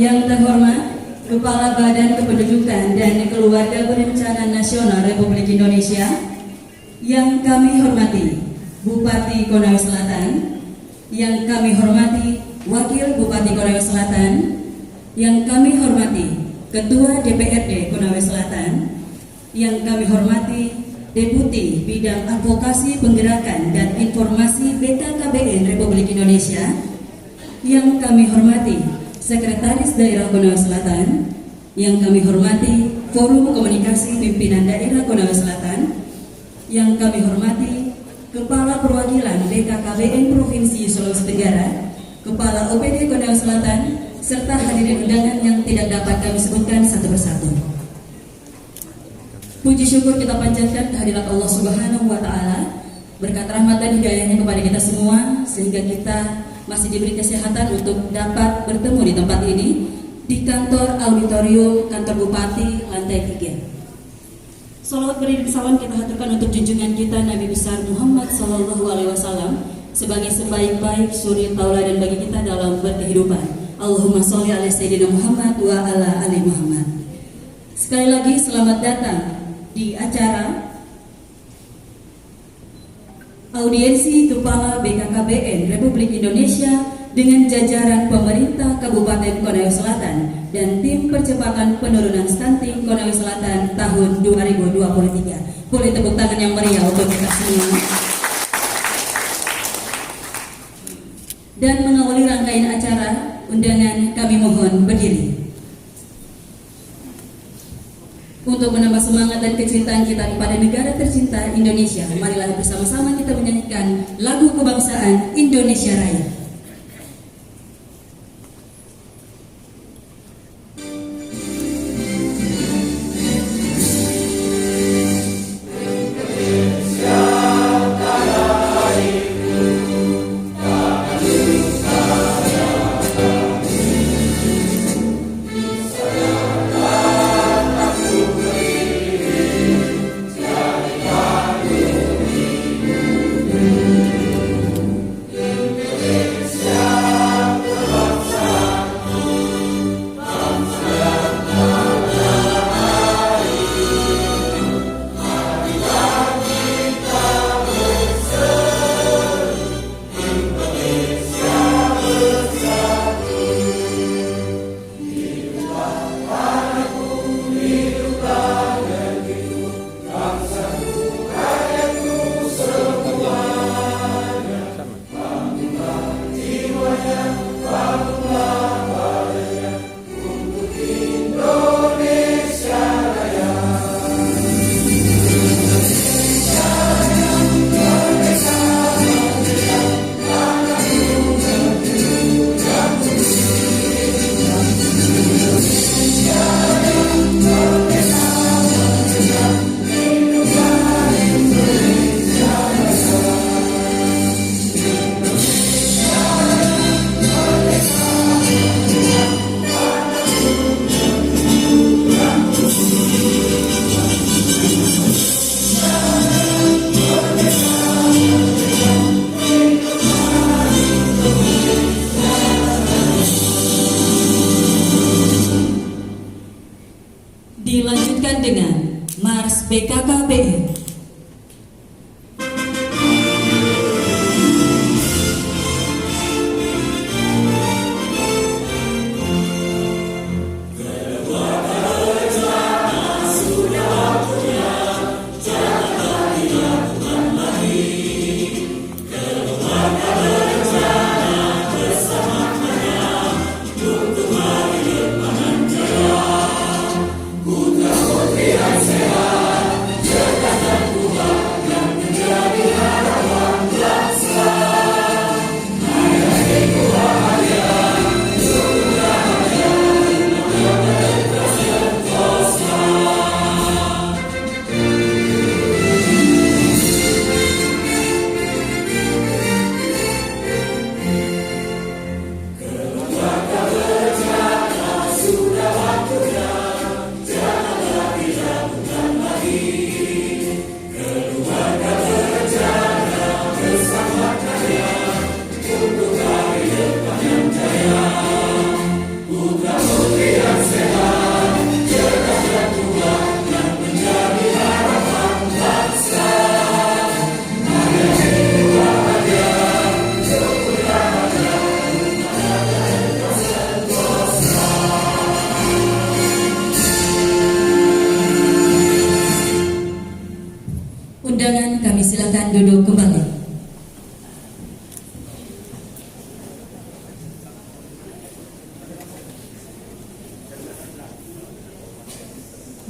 Yang terhormat Kepala Badan Kependudukan dan Keluarga Berencana Nasional Republik Indonesia, yang kami hormati Bupati Konawe Selatan, yang kami hormati Wakil Bupati Konawe Selatan, yang kami hormati Ketua DPRD Konawe Selatan, yang kami hormati Deputi Bidang Advokasi Penggerakan dan Informasi BKKBN Republik Indonesia, yang kami hormati Sekretaris Daerah Konawe Selatan, yang kami hormati Forum Komunikasi Pimpinan Daerah Konawe Selatan, yang kami hormati Kepala Perwakilan BKKBN Provinsi Sulawesi Tenggara, Kepala OPD Konawe Selatan, serta hadirin undangan yang tidak dapat kami sebutkan satu persatu. Puji syukur kita panjatkan kehadirat Allah Subhanahu wa Ta'ala, berkat rahmat dan hidayahnya kepada kita semua, sehingga kita masih diberi kesehatan untuk dapat bertemu di tempat ini, di kantor auditorium kantor Bupati lantai 3. Salawat beriring salam kita haturkan untuk junjungan kita Nabi besar Muhammad SAW sebagai sebaik-baik suri tauladan bagi kita dalam berkehidupan. Allahumma sholli ala sayyidina Muhammad wa ala ali Muhammad. Sekali lagi selamat datang di acara audiensi Kepala BKKBN Republik Indonesia dengan jajaran pemerintah Kabupaten Konawe Selatan dan tim percepatan penurunan stunting Konawe Selatan tahun 2023. Boleh tepuk tangan yang meriah untuk kita semua. Dan mengawali rangkaian acara, undangan kami mohon berdiri. Untuk menambah semangat dan kecintaan kita kepada negara tercinta Indonesia, marilah bersama-sama kita menyanyikan lagu kebangsaan Indonesia Raya. Dilanjutkan dengan Mars BKKBN. Putra putri yang sehat,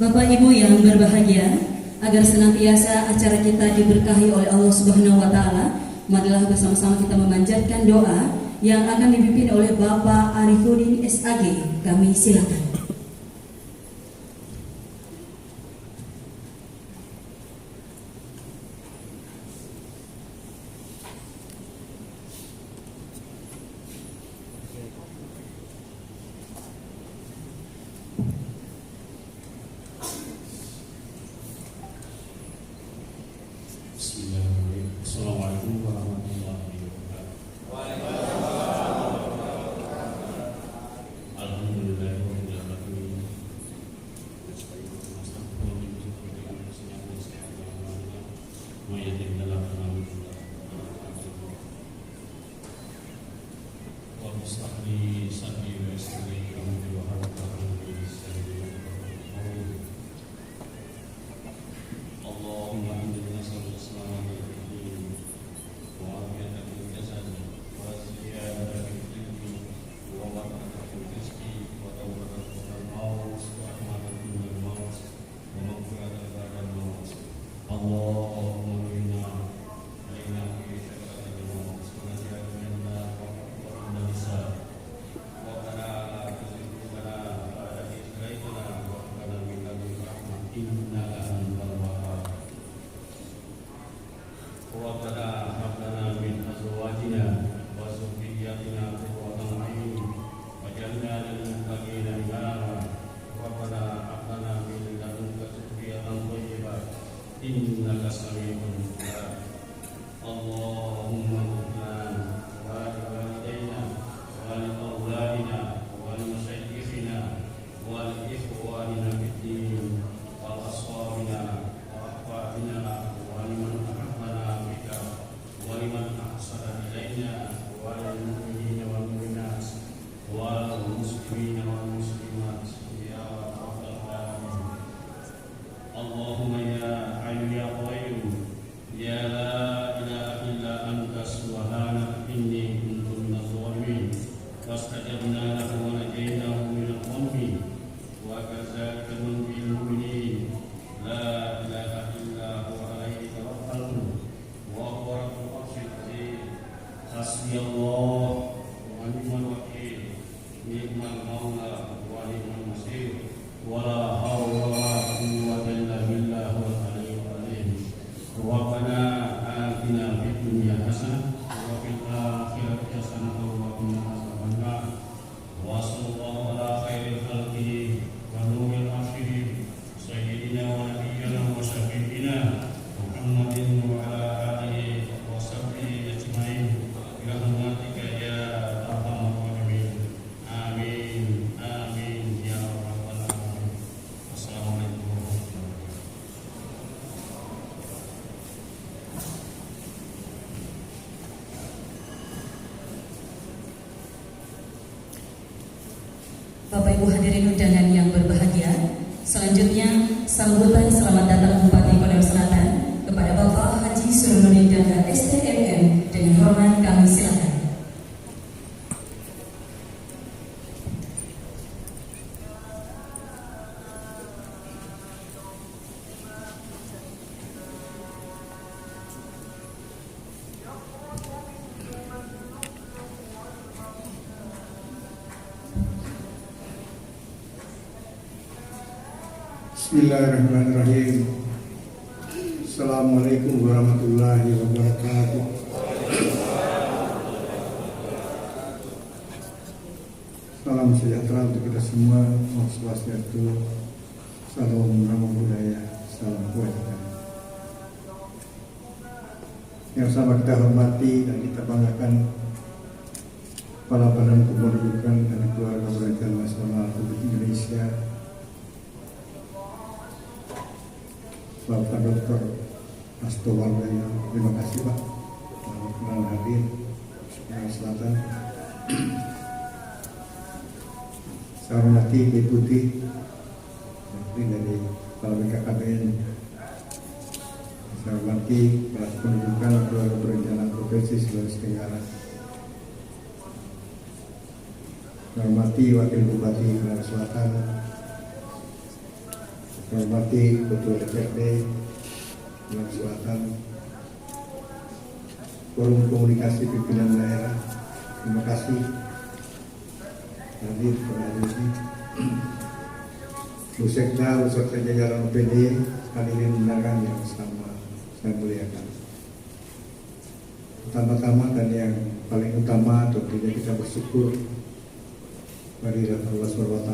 Bapak Ibu yang berbahagia, agar senantiasa acara kita diberkahi oleh Allah Subhanahu wa taala, marilah bersama-sama kita memanjatkan doa yang akan dipimpin oleh Bapak Arifuddin SAG. Kami silakan. Assalamualaikum warahmatullahi wabarakatuh. Alhamdulillahirabbil alamin. Allahumma inna nas'aluka وعافية في الجسد وزيادة في العلم وبركة في الرزق وتوبة قبل الموت ورحمة من الموت ومغفرة بعد الموت. اللهم إنا علينا في شفاعة الموت ونجعل من النار ومن النساء ربنا لا تزغ قلوبنا بعد إذ هديتنا وهب لنا من لدنك رحمة إنك أنت الوهاب. ربنا هب لنا من أزواجنا وذرياتنا قرة أعين واجعلنا للمتقين إماما. ربنا هب لنا من لدنك ذرية طيبة إنك سميع الدعاء. اللهم اغفر لنا ولوالدينا ولأولادنا ولمشايخنا ولإخواننا في الدين وأصحابنا وأحبابنا ولمن أحبنا بك ولمن أحسن إلينا وللمؤمنين والمؤمنات والمسلمين والمسلمات يا رب العالمين. اللهم يا حي يا قيوم يا لا إله إلا أنت سبحانك إني كنت من الظالمين فاستجبنا له ونجيناه من الغم وكذلك ننجي المؤمنين. لا إله إلا هو عليه توكلت وهو رب العرش العظيم. حسبي الله ونعم الوكيل نعم المولى ونعم النصير ولا حول ولا قوة إلا بالله العلي العظيم. ربنا آتنا في الدنيا حسنة وفي الآخرة حسنة وقنا عذاب النار. وصلى الله على خير خلقه ونور عرشه سيدنا ونبينا وشفيعنا محمد وعلى آله وصحبه أجمعين برحمتك يا أرحم الراحمين. آمين آمين يا رب العالمين. Assalamualaikum warahmatullahi wabarakatuh. Bapak Ibu hadirin undangan yang berbahagia, selanjutnya sambutan selamat datang Bupati Konawe Selatan kepada Bapak Haji Surnuddin Danda STMM. Dengan hormat kami silakan. Bismillahirrahmanirrahim. Assalamualaikum warahmatullahi wabarakatuh. Salam sejahtera untuk kita semua. Om Swastiastu, salam namo buddhaya, salam kebajikan. Yang sama kita hormati dan kita banggakan Kepala Badan Kependudukan dan Keluarga Berencana Nasional Republik Indonesia, Bapak Dr. Hasto Wardaya. Terima kasih Pak telah hadir Sulawesi Selatan. Saya hormati Deputi dari Kepala BKKBN. Saya hormati Kepala Kependudukan dan Keluarga Berencana Provinsi Sulawesi Tenggara. Saya hormati Wakil Bupati Konawe Selatan, hormati Ketua DPRD Sulawesi Selatan, Forum Komunikasi Pimpinan Daerah, terima kasih hadir pada hari ini. Bu Sekda beserta jajaran OPD, hadirin undangan yang sama saya muliakan. Pertama-tama dan yang paling utama tentunya kita bersyukur kehadirat Allah SWT.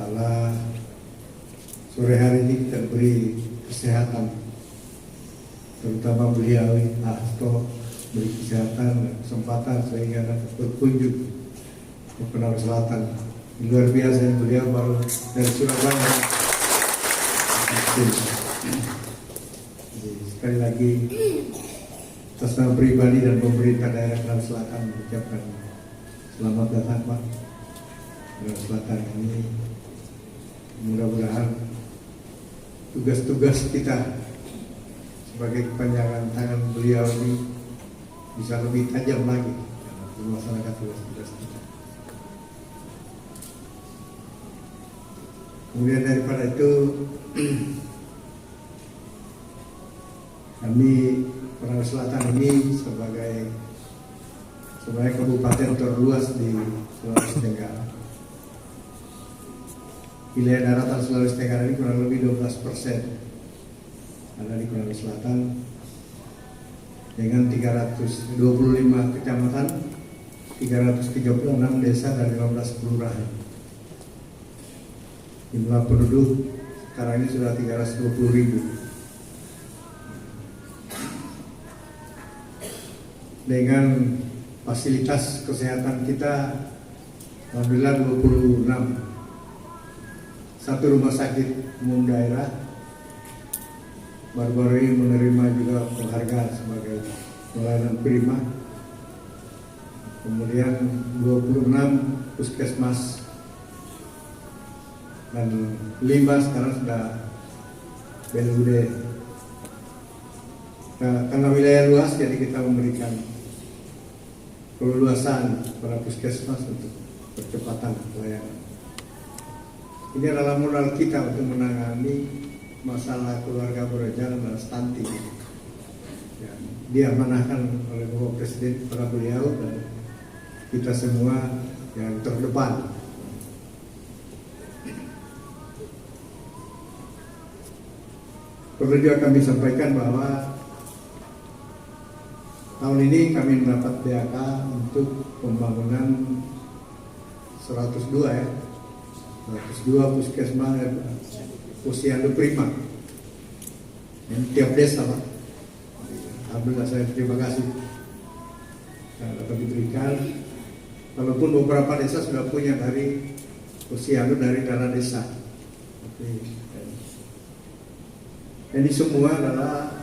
Sore hari ini kita beri kesehatan, terutama beliau Hasto beri kesehatan dan kesempatan sehingga dapat berkunjung ke Konawe Selatan. Luar biasa beliau baru dari Surabaya. Jadi, sekali lagi atas nama pribadi dan pemerintah daerah Konawe Selatan mengucapkan selamat datang Pak. Konawe Selatan ini mudah-mudahan tugas-tugas kita sebagai kepanjangan tangan beliau ini bisa lebih tajam lagi dalam melaksanakan tugas-tugas kita. Kemudian daripada itu kami Konawe Selatan ini sebagai kabupaten terluas di Sulawesi Tenggara. Wilayah daratan Sulawesi Tenggara ini kurang lebih 12% ada di Konawe Selatan dengan 325 kecamatan, 336 desa dan 15 kelurahan. Jumlah penduduk sekarang ini sudah 320.000. Dengan fasilitas kesehatan kita alhamdulillah 26. Satu rumah sakit umum daerah baru-baru ini menerima juga penghargaan sebagai pelayanan prima. Kemudian 26 puskesmas dan 5 sekarang sudah BLUD. Nah, karena wilayah luas jadi kita memberikan keleluasan pada puskesmas untuk percepatan pelayanan. Ini adalah modal kita untuk menangani masalah keluarga berencana dan stunting. Ya, diamanahkan oleh Bapak Presiden kepada beliau dan kita semua yang terdepan. Perlu juga kami sampaikan bahwa tahun ini kami mendapat BAK untuk pembangunan 102 puskesmas posyandu prima dan tiap desa Pak. Alhamdulillah saya terima kasih dapat diberikan. Walaupun beberapa desa sudah punya dari posyandu dari dana desa. Ini semua adalah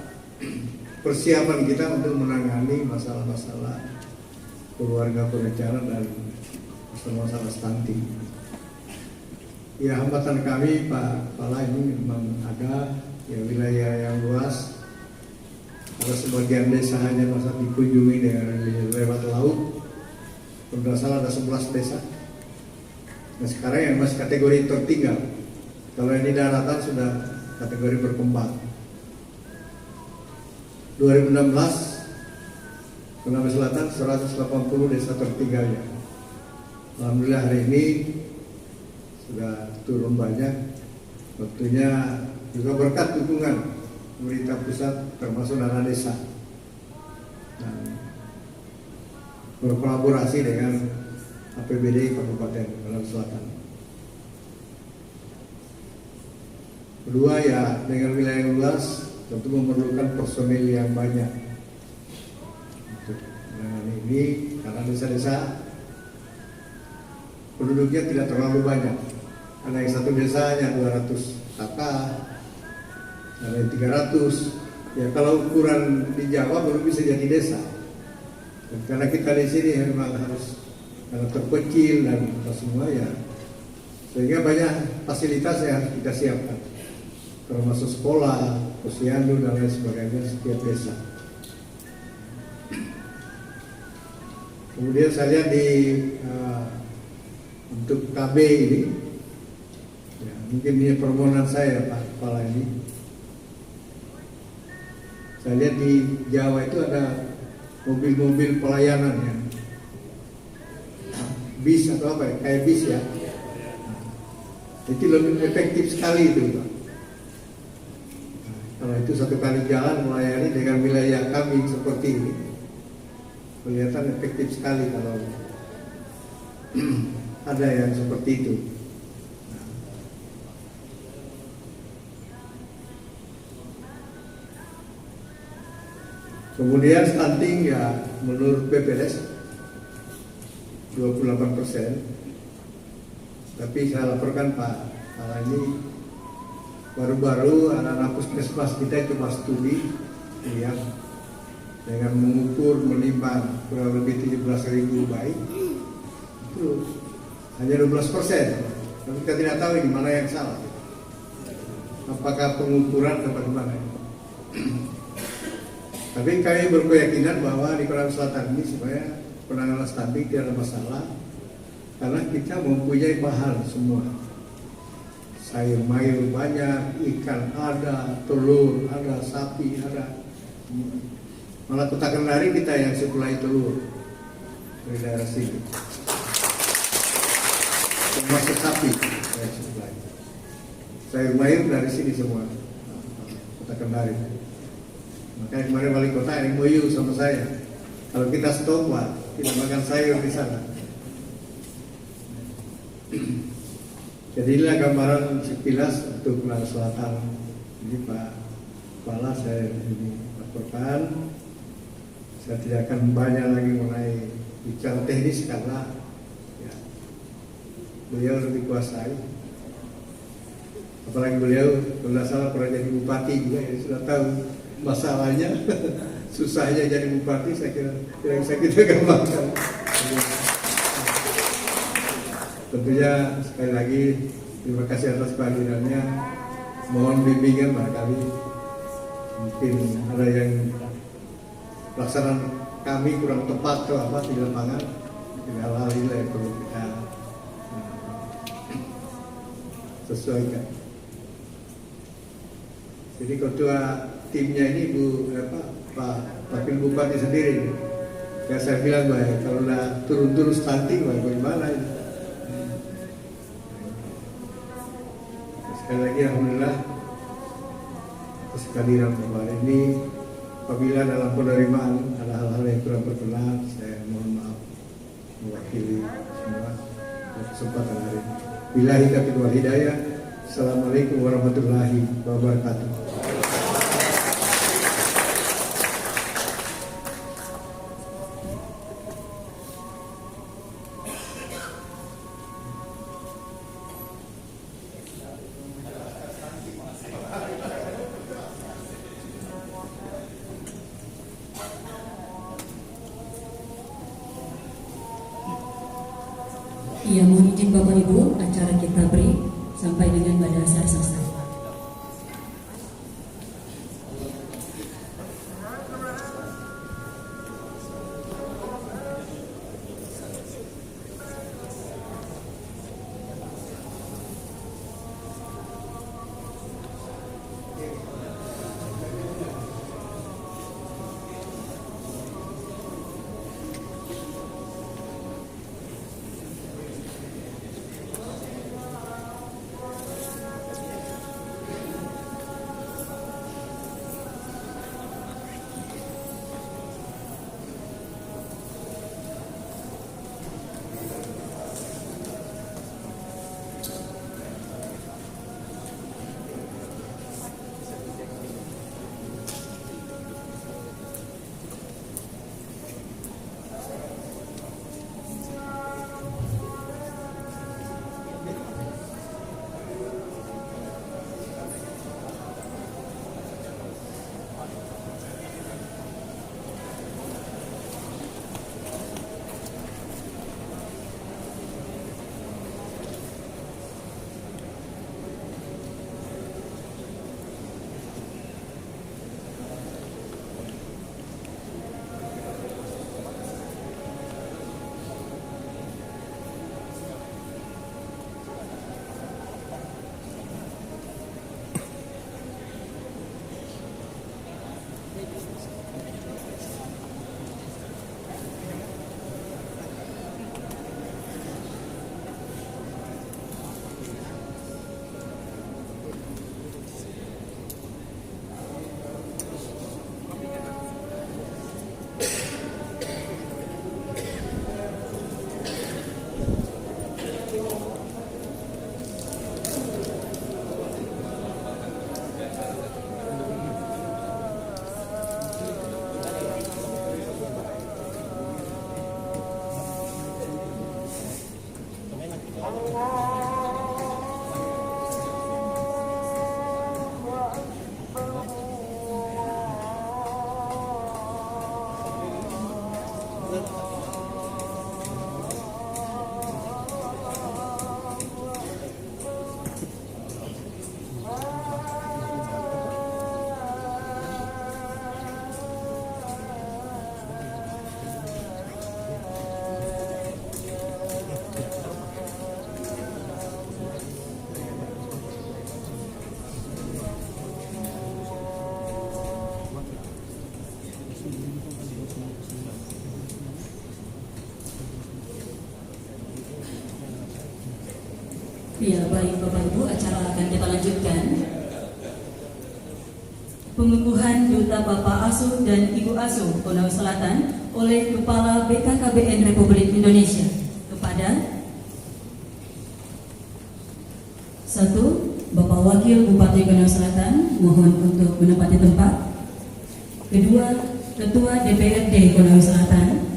persiapan kita untuk menangani masalah-masalah keluarga berencana dan masalah stunting. Ya, hambatan kami Pak Pala ini memang ada ya wilayah yang luas. Ada sebagian desa hanya masa dikunjungi dengan lewat laut. Kalau tidak salah ada 11 desa. Nah sekarang yang masih kategori tertinggal. Kalau ini daratan sudah kategori berkembang. 2016 Konawe Selatan 180 desa tertinggalnya. Alhamdulillah hari ini sudah turun banyak. Waktunya juga berkat dukungan pemerintah pusat termasuk dana desa dan berkolaborasi dengan APBD Kabupaten Konawe Selatan. Kedua ya dengan wilayah yang luas tentu memerlukan personil yang banyak untuk menangani ini karena desa-desa penduduknya tidak terlalu banyak. Karena yang satu desa hanya 200 kakak, ada yang 300. Ya kalau ukuran di Jawa baru bisa jadi desa. Dan karena kita di sini memang harus karena terkecil dan semua ya, sehingga banyak fasilitas yang harus kita siapkan, termasuk sekolah, posyandu dan lain sebagainya setiap desa. Kemudian saya lihat di untuk KB ini ya, mungkin ini permohonan saya Pak Kepala ini. Saya lihat di Jawa itu ada mobil-mobil pelayanan ya, bis atau apa ya, kayak bis ya. Itu lebih efektif sekali itu Pak. Kalau itu satu kali jalan melayani dengan wilayah kami seperti ini, kelihatan efektif sekali kalau ada yang seperti itu. Kemudian stunting ya menurut BPS 28%. Tapi saya laporkan Pak, kalau ini baru-baru anak-anak puskesmas kita coba studi ya, dengan mengukur menimbang kurang lebih 17.000 bayi, itu hanya 12%. Tapi kita tidak tahu di mana yang salah. Apakah pengukuran atau bagaimana? Tapi kami berkeyakinan bahwa di Konawe Selatan ini supaya penanganan stunting tidak ada masalah, karena kita mempunyai bahan semua. Sayur mayur banyak, ikan ada, telur ada, sapi ada. Malah Kota Kendari kita yang suplai telur dari daerah sini. Termasuk sapi yang suplai. Sayur mayur dari sini semua, Kota Kendari. Makanya kemarin wali kota MOU sama saya, kalau kita stop Pak, kita makan sayur di sana. Jadi inilah gambaran sekilas untuk Konawe Selatan. Jadi Pak Kepala saya ini laporkan. Saya tidak akan banyak lagi mengenai bicara teknis karena ya, beliau lebih kuasai. Apalagi beliau kalau tidak salah pernah jadi bupati juga, ya sudah tahu masalahnya. Susahnya jadi bupati saya kira tidak bisa kita gambarkan. Tentunya sekali lagi terima kasih atas kehadirannya. Mohon bimbingan barangkali mungkin ada yang pelaksanaan kami kurang tepat atau apa di lapangan. Hal-hal ini yang perlu kita sesuaikan. Jadi ketua timnya ini Pak Wakil Bupati sendiri. Ya saya bilang baik, kalau udah turun-turun stunting bagaimana ini? Sekali lagi alhamdulillah atas kehadiran Bapak ini. Apabila dalam penerimaan ada hal-hal yang kurang berkenan, saya mohon maaf mewakili semua pada kesempatan hari ini. Billahi taufiq wal hidayah. Assalamualaikum warahmatullahi wabarakatuh. Iya, mohon izin Bapak Ibu, acara kita break sampai dengan pada saat selesai. Ya, baik Bapak Ibu, acara akan kita lanjutkan. Pengukuhan Duta Bapak Asuh dan Ibu Asuh Konawe Selatan oleh Kepala BKKBN Republik Indonesia kepada 1. Bapak Wakil Bupati Konawe Selatan, mohon untuk menempati tempat. 2. Ketua DPRD Konawe Selatan.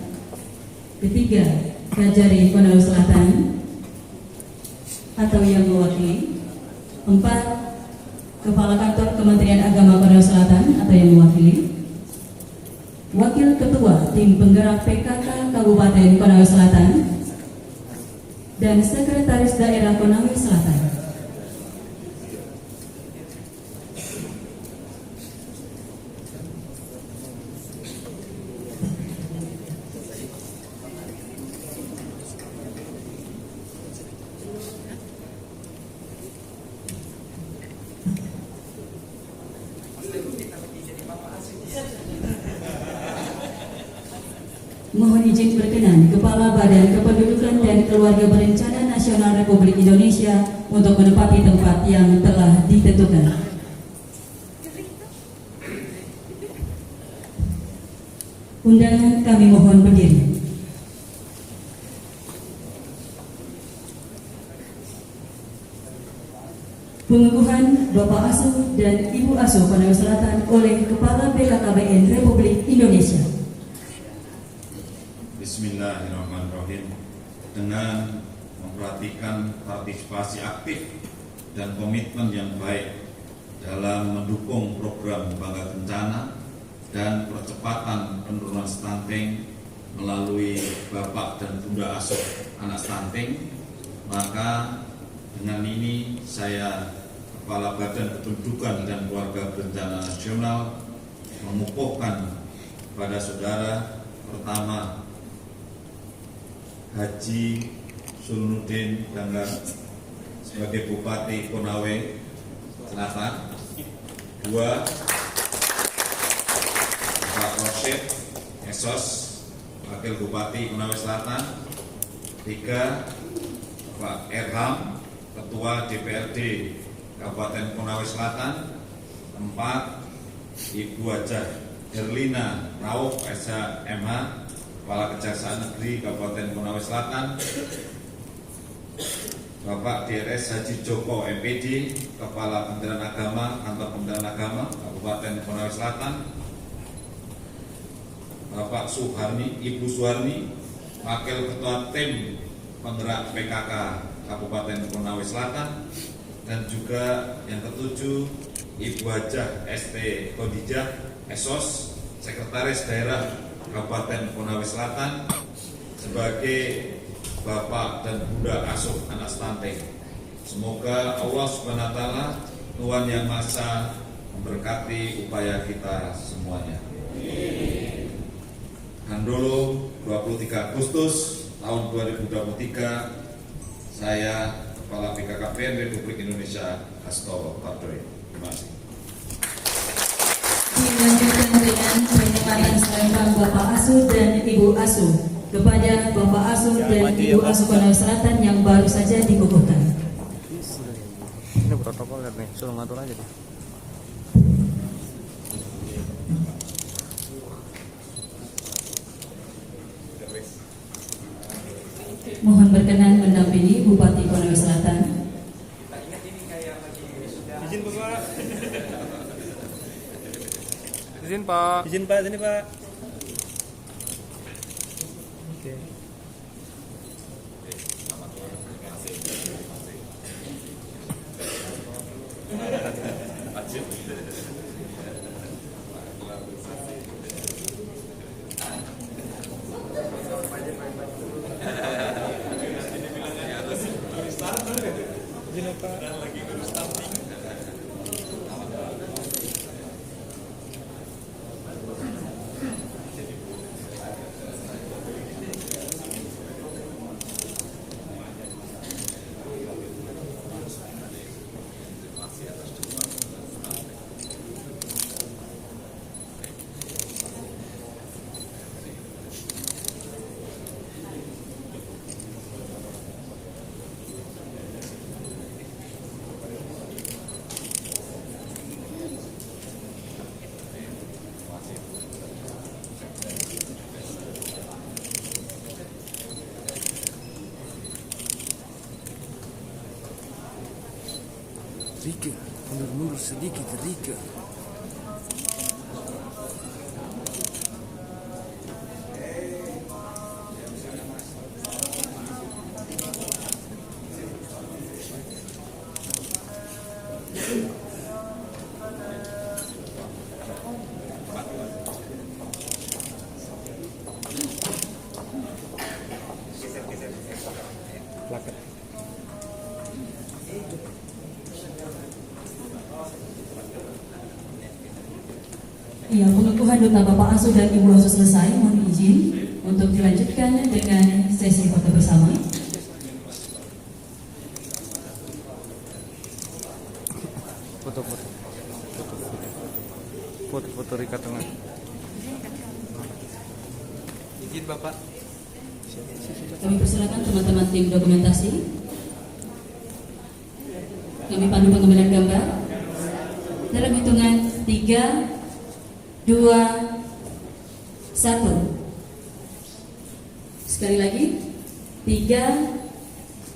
3. Kajari Konawe Selatan atau yang mewakili. 4. Kepala Kantor Kementerian Agama Konawe Selatan atau yang mewakili. Wakil Ketua Tim Penggerak PKK Kabupaten Konawe Selatan dan Sekretaris Daerah Konawe Selatan. Mohon izin berkenan Kepala Badan Kependudukan dan Keluarga Berencana Nasional Republik Indonesia untuk menempati tempat yang telah ditentukan. Undangan kami mohon berdiri. Pengukuhan Bapak Asuh dan Ibu Asuh Konawe Selatan oleh Kepala BKKBN Republik Indonesia. Bismillahirrahmanirrahim. Dengan memperhatikan partisipasi aktif dan komitmen yang baik dalam mendukung program Bangga Kencana dan percepatan penurunan stunting melalui Bapak dan Bunda Asuh anak stunting, maka dengan ini saya, Kepala Badan Kependudukan dan Keluarga Berencana Nasional, mengukuhkan kepada saudara pertama Haji Sulnudin Danggar sebagai Bupati Konawe Selatan. 2. Pak Rosyid Esos, Wakil Bupati Konawe Selatan. 3. Pak Erham, Ketua DPRD Kabupaten Konawe Selatan. 4. Ibu Hajah Herlina Rauf SH MH, Kepala Kejaksaan Negeri Kabupaten Konawe Selatan. Bapak DRS Haji Joko MPD, Kepala Kementerian Agama, Kantor Kementerian Agama Kabupaten Konawe Selatan. Bapak Suharni, Ibu Suharni, Wakil Ketua Tim Penggerak PKK Kabupaten Konawe Selatan. Dan juga yang ketujuh, Ibu Hajah ST Khadijah Esos, Sekretaris Daerah Kabupaten Konawe Selatan, sebagai Bapak dan Bunda Asuh anak stunting. Semoga Allah Subhanahu wa Ta'ala, Tuhan Yang Maha Esa, memberkati upaya kita semuanya. Handolo 23 Agustus tahun 2023, saya Kepala BKKBN Republik Indonesia Hasto Pardoy. Terima kasih. Dilanjutkan dengan penyematan selempang Bapak Asuh dan Ibu Asuh kepada Bapak Asuh dan Ibu Asuh Konawe Selatan yang baru saja dikukuhkan. Ini protokol nih, suruh ngatur aja deh. Mohon berkenan mendampingi Bupati Konawe Selatan. Izin Bapak. Izin Pak. Izin Pak, sini Pak. Oke. Rika, mundur sedikit Rika. Plakat. Ya, pengukuhan duta Bapak Asuh dan Ibu Asuh selesai. Mohon izin untuk dilanjutkan dengan sesi foto bersama. Foto Rika tengah. Izin Bapak. Kami persilakan teman-teman tim dokumentasi. Kami pandu pengambilan gambar. Dalam hitungan 3, 2, 1. Sekali lagi 3,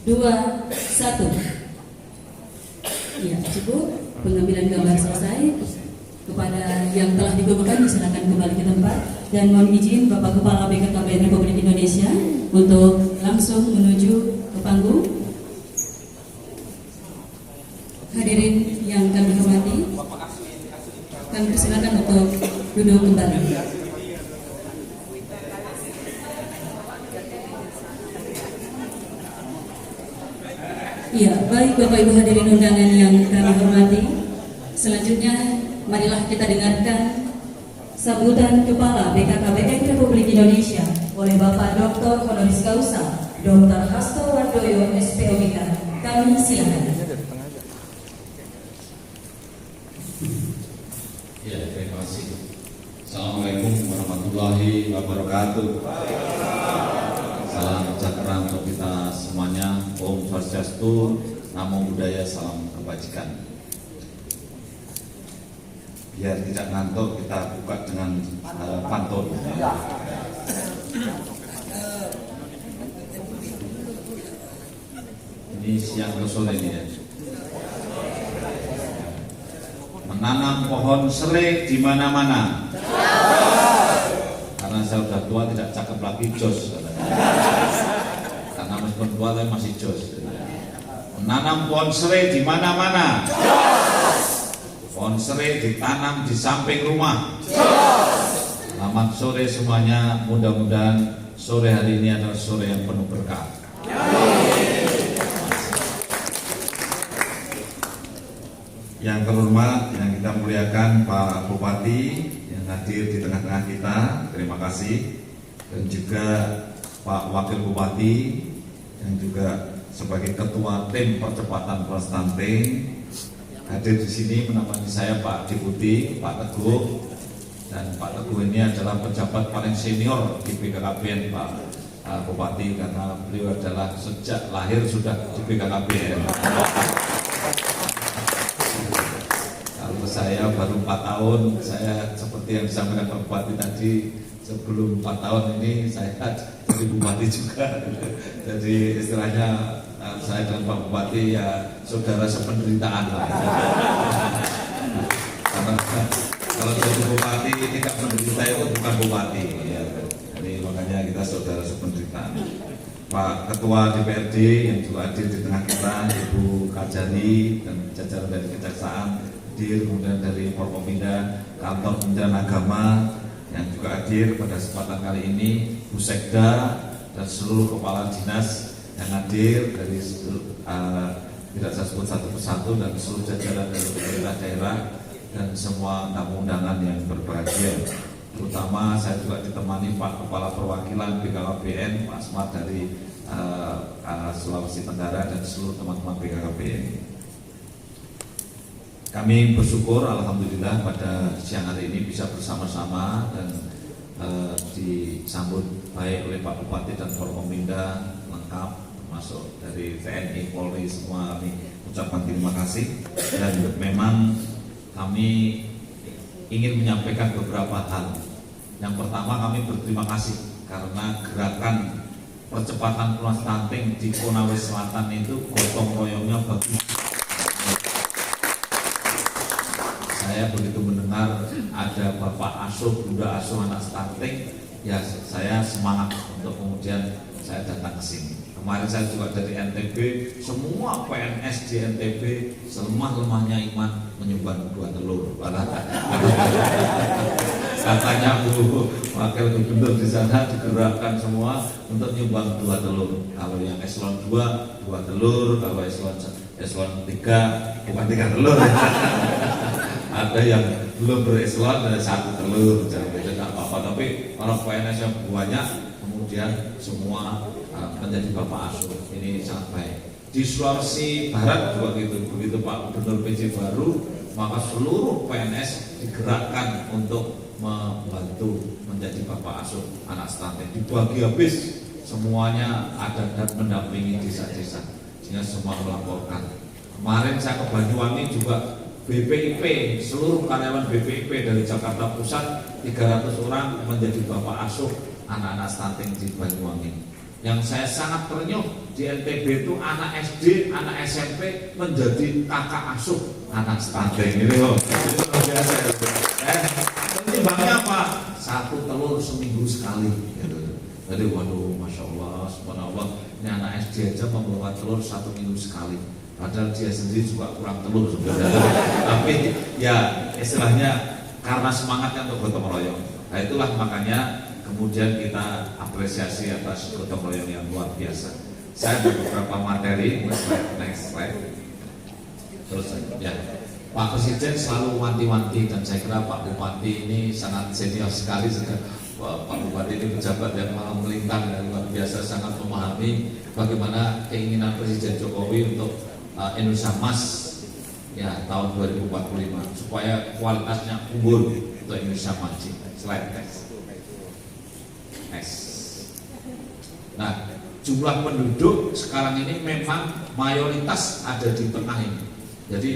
2, 1. Ya, cukup. Pengambilan gambar selesai. Kepada yang telah dikumpulkan silakan kembali ke tempat. Dan mohon izin Bapak Kepala BKKBN Republik Indonesia untuk langsung menuju ke panggung. Hadirin yang kami hormati, kami persilakan untuk duduk kembali. Ya, baik Bapak Ibu hadirin undangan yang kami hormati. Selanjutnya, marilah kita dengarkan sambutan Kepala BKKBN Republik Indonesia oleh Bapak Dr. Honoris Causa Dr. Hasto Wardoyo SPOBK. Kami silakan. Ya, terima kasih. Assalamualaikum warahmatullahi wabarakatuh. Salam sejahtera untuk kita semuanya. Om Swastiastu, Namo Buddhaya, salam kebajikan. Biar tidak ngantuk, kita buka dengan pantun. Ini siang ke sore ini ya. Menanam pohon serai di mana-mana. Karena saya sudah tua tidak cakep lagi jos. Karena meskipun tua tapi masih jos. Menanam pohon serai di mana-mana. Pohon serai ditanam di samping rumah. Selamat sore semuanya. Mudah-mudahan sore hari ini adalah sore yang penuh berkah. Yang terhormat, yang kita muliakan Pak Bupati yang hadir di tengah-tengah kita, terima kasih. Dan juga Pak Wakil Bupati yang juga sebagai Ketua Tim Percepatan Stunting hadir di sini menemani saya Pak Deputi, Pak Teguh. Dan Pak Teguh ini adalah pejabat paling senior di BKKBN Pak Bupati, karena beliau adalah sejak lahir sudah di BKKBN. Kalau saya baru 4 tahun, saya seperti yang disampaikan Pak Bupati tadi, sebelum 4 tahun ini saya jadi Bupati juga. Jadi istilahnya saya dan Pak Bupati ya saudara sependeritaan lah. Karena kalau jadi Bupati tidak menderita itu bukan Bupati ya. Jadi makanya kita saudara sependeritaan. Pak Ketua DPRD yang juga hadir di tengah kita, Ibu Kajari dan jajaran dari Kejaksaan hadir, kemudian dari Forkopimda, Kantor Kementerian Agama yang juga hadir pada kesempatan kali ini, Bu Sekda dan seluruh kepala dinas yang hadir dari tidak saya sebut satu persatu, dan seluruh jajaran dari pemerintah daerah dan semua tamu undangan yang berbahagia. Terutama saya juga ditemani Pak Kepala Perwakilan BKKBN Pak Asmar dari Sulawesi Tenggara dan seluruh teman-teman BKKBN. Kami bersyukur alhamdulillah pada siang hari ini bisa bersama-sama dan disambut baik oleh Pak Bupati dan Forkopimda lengkap, termasuk dari TNI, Polri, semua kami ucapkan terima kasih. Dan memang kami ingin menyampaikan beberapa hal. Yang pertama, kami berterima kasih karena gerakan percepatan peluang stunting di Konawe Selatan itu gotong royongnya bagus. Saya begitu mendengar ada Bapak asuh, Bunda asuh anak stunting, ya saya semangat untuk kemudian saya datang ke sini. Kemarin saya juga dari NTB, semua PNS di NTB selemah-lemahnya iman menyumbang 2 telur. Katanya Bu Wakil Gubernur di sana digerakkan semua untuk nyumbang 2 telur. Kalau yang eselon 2, 2 telur. Kalau eselon 3, bukan 3 telur. Ada yang belum bereselon dan 1 telur. Jadi tidak apa-apa. Tapi kalau PNS yang banyak, kemudian semua menjadi Bapak asuh. Ini sangat baik. Di Sulawesi Barat juga gitu. Begitu Pak Gubernur PJ baru, maka seluruh PNS digerakkan untuk membantu menjadi Bapak asuh anak stunting. Dibagi habis, semuanya ada dan mendampingi desa-desa, sehingga semua melaporkan. Kemarin saya ke Banyuwangi juga BPIP, seluruh karyawan BPIP dari Jakarta Pusat 300 orang menjadi Bapak asuh anak-anak stunting di Banyuwangi. Yang saya sangat terenyuh di NTB itu anak SD, anak SMP menjadi kakak asuh anak stunting. Ini loh, itu luar biasa. Penyebabnya apa? 1 telur seminggu sekali. Gitu. Jadi waduh, masya Allah, subhanallah. Ini anak SD aja membawa telur 1 minggu sekali. Padahal dia sendiri juga kurang telur sebenarnya. Tapi ya istilahnya karena semangatnya untuk gotong royong. Nah itulah makanya kemudian kita apresiasi atas gotong royong yang luar biasa. Saya ada beberapa materi, next slide. Terus ya, Pak Presiden selalu wanti-wanti dan saya kira Pak Bupati ini sangat senior sekali. Pak Bupati ini pejabat yang malah melintang dan luar biasa, sangat memahami bagaimana keinginan Presiden Jokowi untuk Indonesia Emas ya tahun 2045 supaya kualitasnya unggul untuk Indonesia maju. Slide next. Nah, jumlah penduduk sekarang ini memang mayoritas ada di tengah ini. Jadi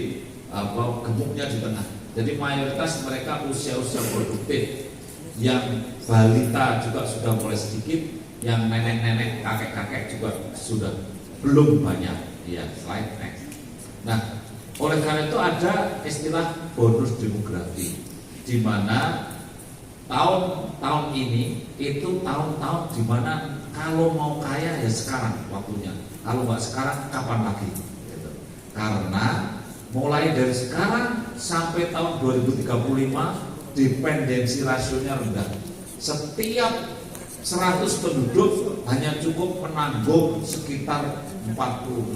gemuknya di tengah. Jadi mayoritas mereka usia-usia produktif. Yang balita juga sudah mulai sedikit, yang nenek-nenek, kakek-kakek juga sudah belum banyak. Ya, slide next. Nah, oleh karena itu ada istilah bonus demografi, di mana tahun-tahun ini itu tahun-tahun di mana kalau mau kaya ya sekarang waktunya, kalau nggak sekarang kapan lagi? Gitu. Karena mulai dari sekarang sampai tahun 2035 dependensi rasionya rendah. Setiap 100 penduduk hanya cukup menanggung sekitar 46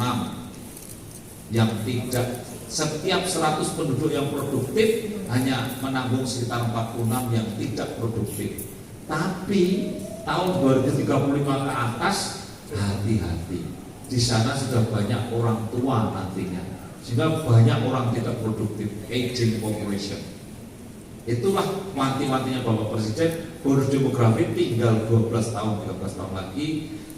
yang tidak. Setiap 100 penduduk yang produktif hanya menanggung sekitar 46 yang tidak produktif. Tapi tahun 2035 ke atas hati-hati. Di sana sudah banyak orang tua nantinya, sehingga banyak orang tidak produktif, aging population. Itulah wanti-wantinya Bapak Presiden, bonus demografi tinggal 12 tahun, 13 tahun lagi.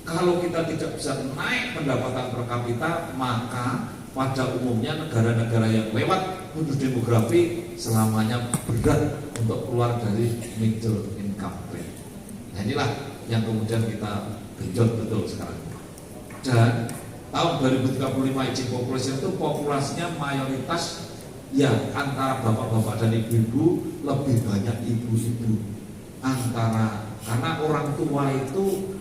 Kalau kita tidak bisa naik pendapatan per kapita, maka pada umumnya negara-negara yang lewat bonus demografi selamanya berat untuk keluar dari middle income rate. Nah inilah yang kemudian kita genjot betul sekarang. Dan tahun 2035 aging population itu populasinya mayoritas ya antara bapak-bapak dan ibu-ibu, lebih banyak ibu-ibu. Karena orang tua itu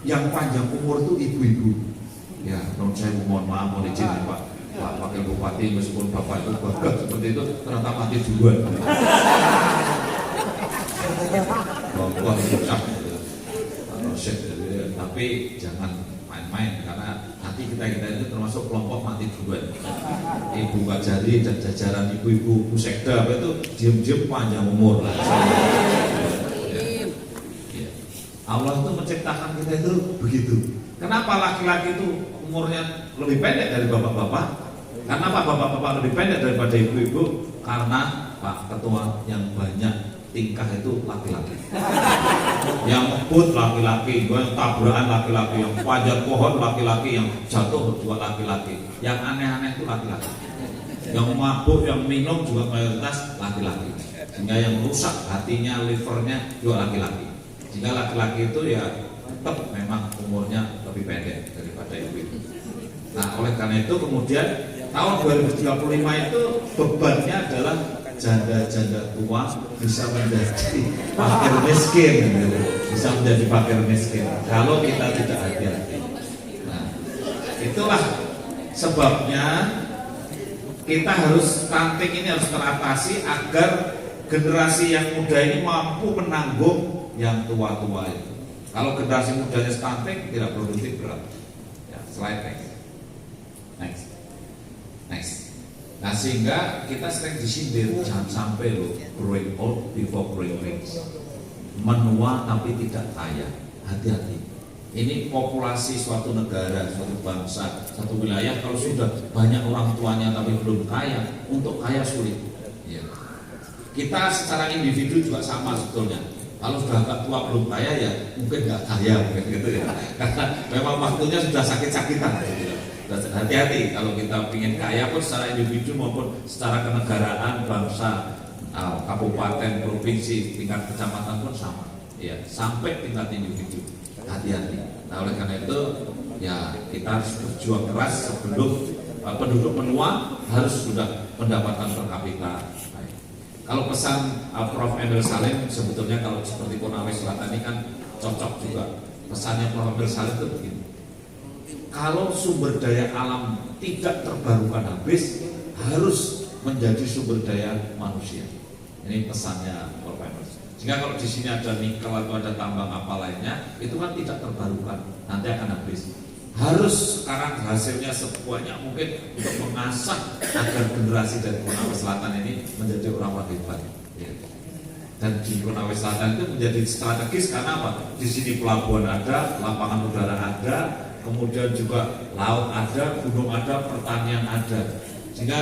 yang panjang umur itu ibu-ibu. Ya, non saya mohon maaf, mohon izin nih, Pak Wakil Bupati, meskipun Bapak itu gagah seperti itu, ternyata mati duluan. Bapak ucap, tapi jangan main-main karena nanti kita itu termasuk kelompok mati duluan. Ibu Kajari dan jajaran ibu-ibu Pusekda itu diem-diem panjang umur. Allah itu menciptakan kita itu begitu. Kenapa laki-laki itu umurnya lebih pendek dari bapak-bapak? Kenapa bapak-bapak lebih pendek daripada ibu-ibu? Karena Pak Ketua yang banyak tingkah itu laki-laki. Yang ngebut laki-laki, yang tabrakan laki-laki, yang panjat pohon laki-laki, yang jatuh juga laki-laki. Yang aneh-aneh itu laki-laki. Yang mabuk, yang minum juga mayoritas laki-laki. Sehingga yang rusak hatinya, livernya juga laki-laki. Jika laki-laki itu ya tetap memang umurnya lebih pendek daripada ibu-ibu. Nah, oleh karena itu kemudian tahun 2035 itu bebannya adalah janda-janda tua bisa menjadi fakir miskin, gitu. Bisa menjadi fakir miskin kalau kita tidak hati-hati. Nah, itulah sebabnya kita harus stunting ini harus teratasi agar generasi yang muda ini mampu menanggung yang tua-tua itu. Kalau generasi mudanya stunting tidak produktif berat. Ya, slide next. Nah, sehingga kita sering disindir jangan sampai lo growing old before growing rich. Menua tapi tidak kaya. Hati-hati. Ini populasi suatu negara, suatu bangsa, satu wilayah kalau sudah banyak orang tuanya tapi belum kaya, untuk kaya sulit. Ya. Kita secara individu juga sama sebetulnya. Kalau sudah agak tua belum kaya ya mungkin nggak kaya mungkin gitu ya. Karena memang waktunya sudah sakit-sakitan. Gitu. Hati-hati kalau kita ingin kaya pun secara individu maupun secara kenegaraan, bangsa, kabupaten, provinsi, tingkat kecamatan pun sama. Ya, sampai tingkat individu. Hati-hati. Nah, oleh karena itu ya kita harus berjuang keras sebelum penduduk menua harus sudah pendapatan per kapita. Kalau pesan Prof. Emil Salim sebetulnya kalau seperti Konawe Selatan ini kan cocok juga. Pesannya Prof. Emil Salim itu begini. Kalau sumber daya alam tidak terbarukan habis, harus menjadi sumber daya manusia. Ini pesannya Prof. Emil. Jika kalau di sini ada nikel atau ada tambang apa lainnya, itu kan tidak terbarukan, nanti akan habis. Harus sekarang hasilnya sebanyak mungkin untuk mengasah agar generasi dari Konawe Selatan ini menjadi orang-orang hebat. Ya. Dan di Konawe Selatan itu menjadi strategis karena apa? Di sini pelabuhan ada, lapangan udara ada, kemudian juga laut ada, gunung ada, pertanian ada. Sehingga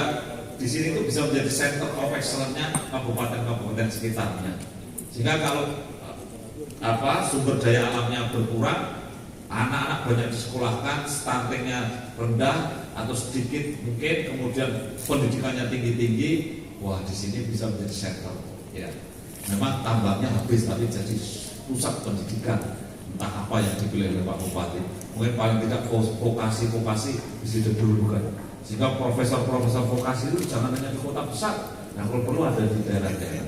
di sini itu bisa menjadi center of excellence-nya kabupaten-kabupaten sekitarnya. Sehingga kalau sumber daya alamnya berkurang, anak-anak banyak disekolahkan, stuntingnya rendah atau sedikit mungkin, kemudian pendidikannya tinggi-tinggi, wah di sini bisa menjadi center. Ya, memang tambangnya habis tapi jadi pusat pendidikan, entah apa yang dipilih oleh Pak Bupati. Mungkin paling tidak vokasi bisa didahulukan. Sehingga profesor-profesor vokasi itu jangan hanya di kota besar, nah kalau perlu ada di daerah-daerah.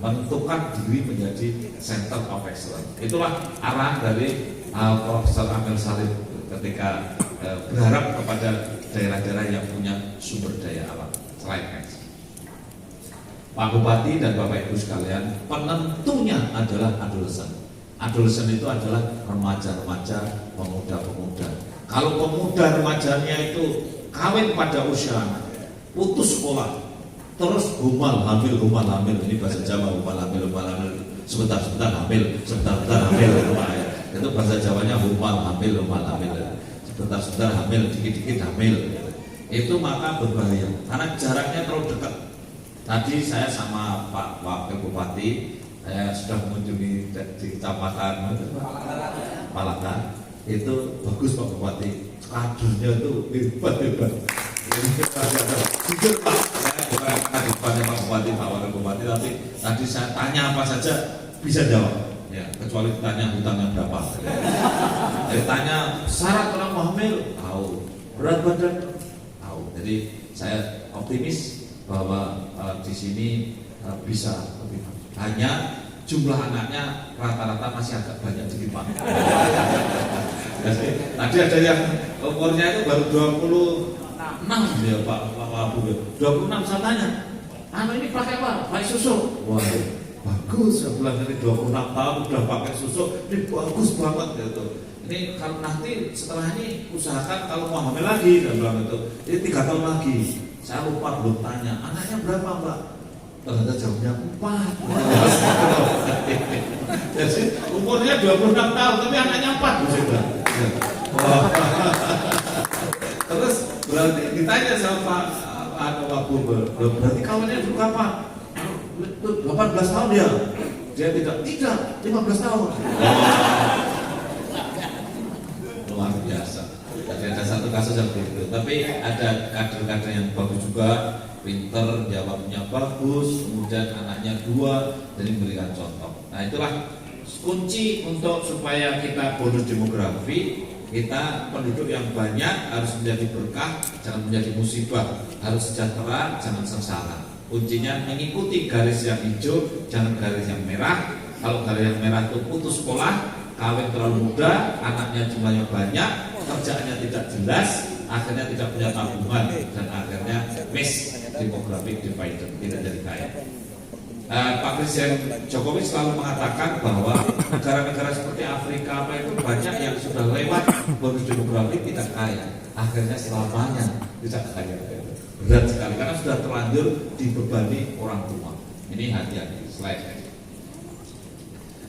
Menentukan diri menjadi center of excellence. Itulah arahan dari Profesor Emil Salim ketika berharap kepada daerah-daerah yang punya sumber daya alam. Slide next. Pak Bupati dan Bapak Ibu sekalian, penentunya adalah adolesen. Adolesen itu adalah remaja-remaja, pemuda-pemuda. Kalau pemuda remajanya itu kawin pada usia anak, putus sekolah, terus humal hamil, ini bahasa Jawa, humal hamil, sebentar hamil, sebentar hamil, itu bahasa Jawanya humal hamil, sebentar hamil, dikit-dikit hamil. Itu maka berbahaya karena jaraknya terlalu dekat. Tadi saya sama Pak Wakil Bupati, saya sudah mengunjungi di Kecamatan Palaka. Itu bagus Pak Bupati, kadernya itu hebat. Jujur Pak, saya bukan kadernya Pak Bupati, Pak Wakil Bupati, tapi tadi saya tanya apa saja bisa jawab. Ya, kecuali ditanya hutangnya berapa. Jadi tanya syarat orang hamil, tahu. Berat badan, tahu. Jadi saya optimis bahwa di sini bisa lebih. Hanya jumlah anaknya rata-rata masih agak banyak dikit Pak. Tadi ada yang umurnya itu baru 26 ya Pak Abu. 26 saya tanya, ini pakai apa? Pakai susu. Wah, bagus. Saya bilang ini 26 tahun udah pakai susu, ini bagus banget gitu. Ini kalau nanti setelah ini usahakan kalau mau hamil lagi, saya bilang itu. Ini 3 tahun lagi. Saya lupa belum tanya, anaknya berapa Mbak? Ternyata jawabnya 4. Jadi umurnya 26 tahun, tapi anaknya 4 sudah. Terus berarti ditanya sama Pak Bubur, berarti kawannya dulu kapan? 18 tahun ya? Dia tidak 15 tahun. Luar biasa. Jadi ada satu kasus yang begitu. Tapi ada kader-kader yang bagus juga, pinter, jawabnya bagus, kemudian anaknya 2, jadi memberikan contoh. Nah itulah kunci untuk supaya kita bonus demografi. Kita penduduk yang banyak harus menjadi berkah, jangan menjadi musibah. Harus sejahtera, jangan sengsara. Kuncinya mengikuti garis yang hijau, jangan garis yang merah. Kalau garis yang merah itu putus sekolah, kawin terlalu muda, anaknya jumlahnya banyak, kerjaannya tidak jelas, akhirnya tidak punya tabungan, dan akhirnya miss demographic dividend, tidak jadi kaya. Pak Presiden Jokowi selalu mengatakan bahwa negara-negara seperti Afrika apa itu banyak yang sudah lewat bonus demografi tidak kaya, akhirnya selamanya tidak kaya. Berat sekali karena sudah terlanjur dibebani orang tua. Ini hati-hati. Slide.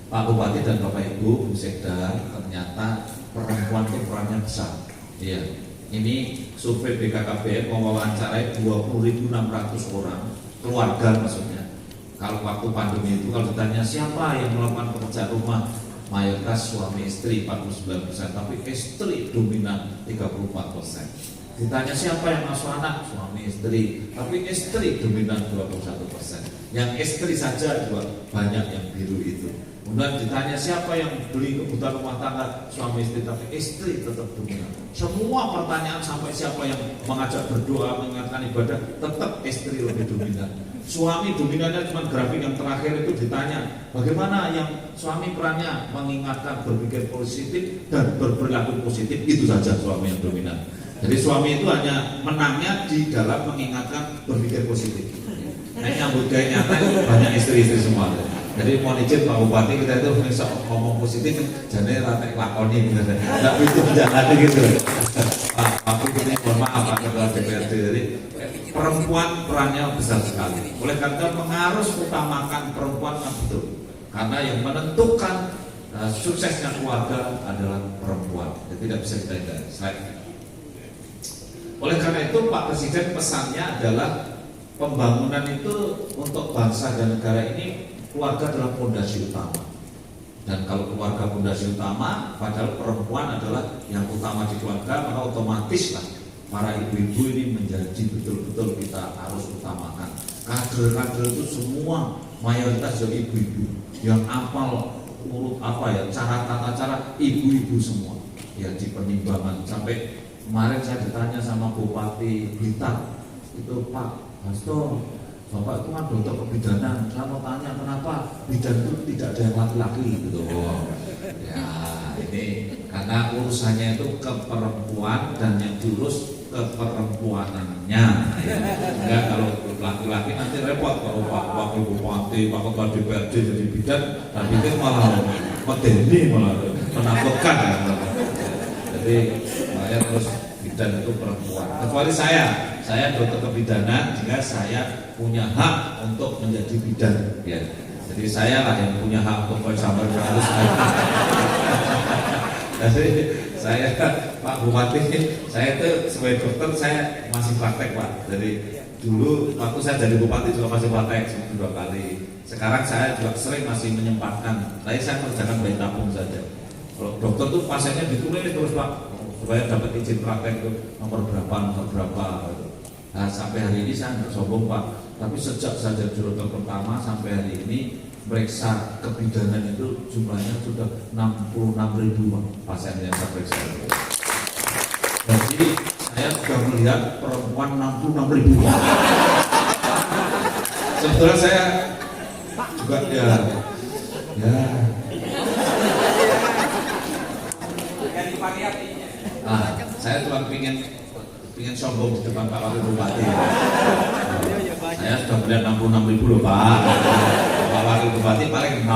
Pak Bupati dan Bapak Ibu, Bu Sekda, ternyata perempuan itu perannya besar. Iya. Ini survei BKKBN mewawancarai 20.600 orang keluarga maksudnya. Kalau waktu pandemi itu kalau ditanya siapa yang melakukan pekerjaan rumah, mayoritas suami istri 49%, tapi istri dominan 34%. Ditanya siapa yang ngasuh anak, suami istri, tapi istri dominan 21%. Yang istri saja juga banyak yang biru itu. Kemudian ditanya siapa yang beli kebutuhan rumah tangga, suami istri, tapi istri tetap dominan. Semua pertanyaan sampai siapa yang mengajak berdoa, mengingatkan ibadah, tetap istri lebih dominan. Suami dominannya cuma grafik yang terakhir itu ditanya bagaimana yang suami perannya mengingatkan, berpikir positif dan berperilaku positif, itu saja suami yang dominan. Jadi suami itu hanya menangnya di dalam mengingatkan, berpikir positif. Nah nyambut gaya nyata itu banyak istri-istri semua. Jadi mohon izin Pak Bupati, kita itu bisa ngomong positif, jadi rata lakoni gitu. Tidak itu jangan gitu. Pak Bupati mohon maaf Pak Ketua DPRD, jadi perempuan perannya besar sekali. Oleh karena mengarus utamakan perempuan kan betul. Karena yang menentukan suksesnya keluarga adalah perempuan. Jadi tidak bisa kita hindari. Slide. Oleh karena itu Pak Presiden pesannya adalah pembangunan itu untuk bangsa dan negara ini, keluarga adalah fondasi utama. Dan kalau keluarga fondasi utama, padahal perempuan adalah yang utama di keluarga, maka otomatis lah para ibu-ibu ini menjadi betul-betul kita harus utamakan. Kader-kader itu semua mayoritas dari ibu-ibu yang apal urut cara tata cara ibu-ibu semua ya di penimbangan. Sampai kemarin saya ditanya sama Bupati Blitar itu, Pak Hasto, Bapak itu kan dokter kebidanan, saya mau tanya kenapa bidan itu tidak ada yang laki-laki gitu. Ya ini karena urusannya itu ke perempuan dan yang diurus keperempuanannya. Enggak kalau laki-laki nanti repot kalau Pak Wakil Bupati, Pak Ketua DPRD jadi bidan, tapi itu malah medeni, malah menakutkan ya. Jadi saya terus bidan itu perempuan. Kecuali saya dokter kebidanan, jika saya punya hak untuk menjadi bidan. Ya. Jadi saya lah yang punya hak untuk bersama harus jadi saya Pak Bupati, saya itu sebagai dokter saya masih praktek Pak. Jadi dulu waktu saya jadi bupati juga masih praktek 2 kali. Sekarang saya juga sering masih menyempatkan. Tapi saya kerjakan bayi tabung saja. Kalau dokter tuh pasiennya ditulis terus Pak, supaya dapat izin praktek itu nomor berapa. Nah, sampai hari ini saya nggak sombong Pak. Tapi sejak saya jadi dokter pertama sampai hari ini, periksa kebidanan itu jumlahnya sudah 66.000 pasien yang saya periksa. Jadi saya sudah melihat perempuan 66.000. Sebetulnya saya juga ya Ya. Saya cuma pingin sombong di depan Pak Wakil Bupati. Saya sudah beli 66.000 loh Pak. Pak Wakil Bupati paling 6.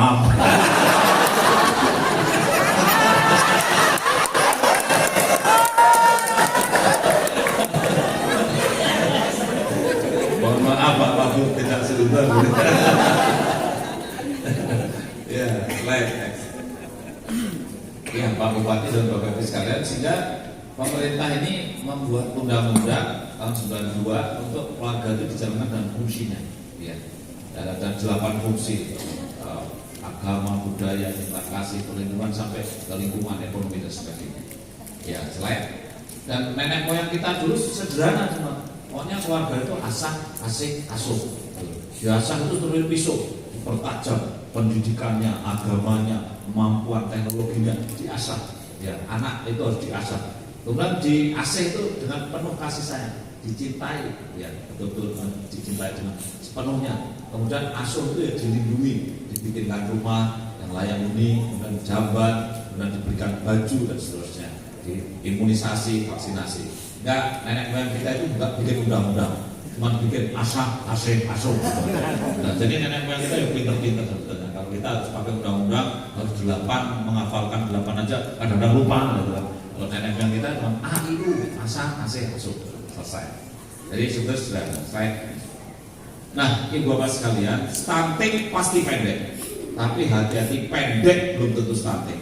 Mohon maaf Pak Wakil tidak sebentar. Ya, next. Ya Pak Bupati dan Bapak Ibu sekalian, sehingga pemerintah ini membuat undang-undang tahun 92 untuk keluarga itu dijalankan dengan fungsinya, ya. Dan 8 fungsi, agama, budaya, cinta kasih, perlindungan sampai ke lingkungan, ekonomi dan sebagainya. Ya, selain dan nenek moyang kita dulu sederhana cuma, pokoknya keluarga itu asah, asik, asuh. Diasah itu terus pisau, dipertajam pendidikannya, agamanya, kemampuan teknologinya diasah. Ya, anak itu harus diasah. Kemudian diasah itu dengan penuh kasih sayang, dicintai, ya betul-betul dicintai dengan sepenuhnya. Kemudian asuh itu ya dilindungi, dibikinkan rumah yang layak huni, kemudian jamban, kemudian diberikan baju dan seterusnya, diimunisasi, vaksinasi. Enggak, nenek moyang kita itu enggak bikin undang-undang, cuma bikin asah, asih, asuh. Nah, jadi nenek moyang kita ya pinter-pinter sebetulnya. Kalau kita harus pakai undang-undang harus 8, menghafalkan 8 aja, kadang-kadang lupa gitu kan. Kalau nenek moyang kita cuma itu asah, asih, asuh, selesai. Jadi sudah selesai. Nah, ibu bapak sekalian, stunting pasti pendek, tapi hati-hati, pendek belum tentu stunting.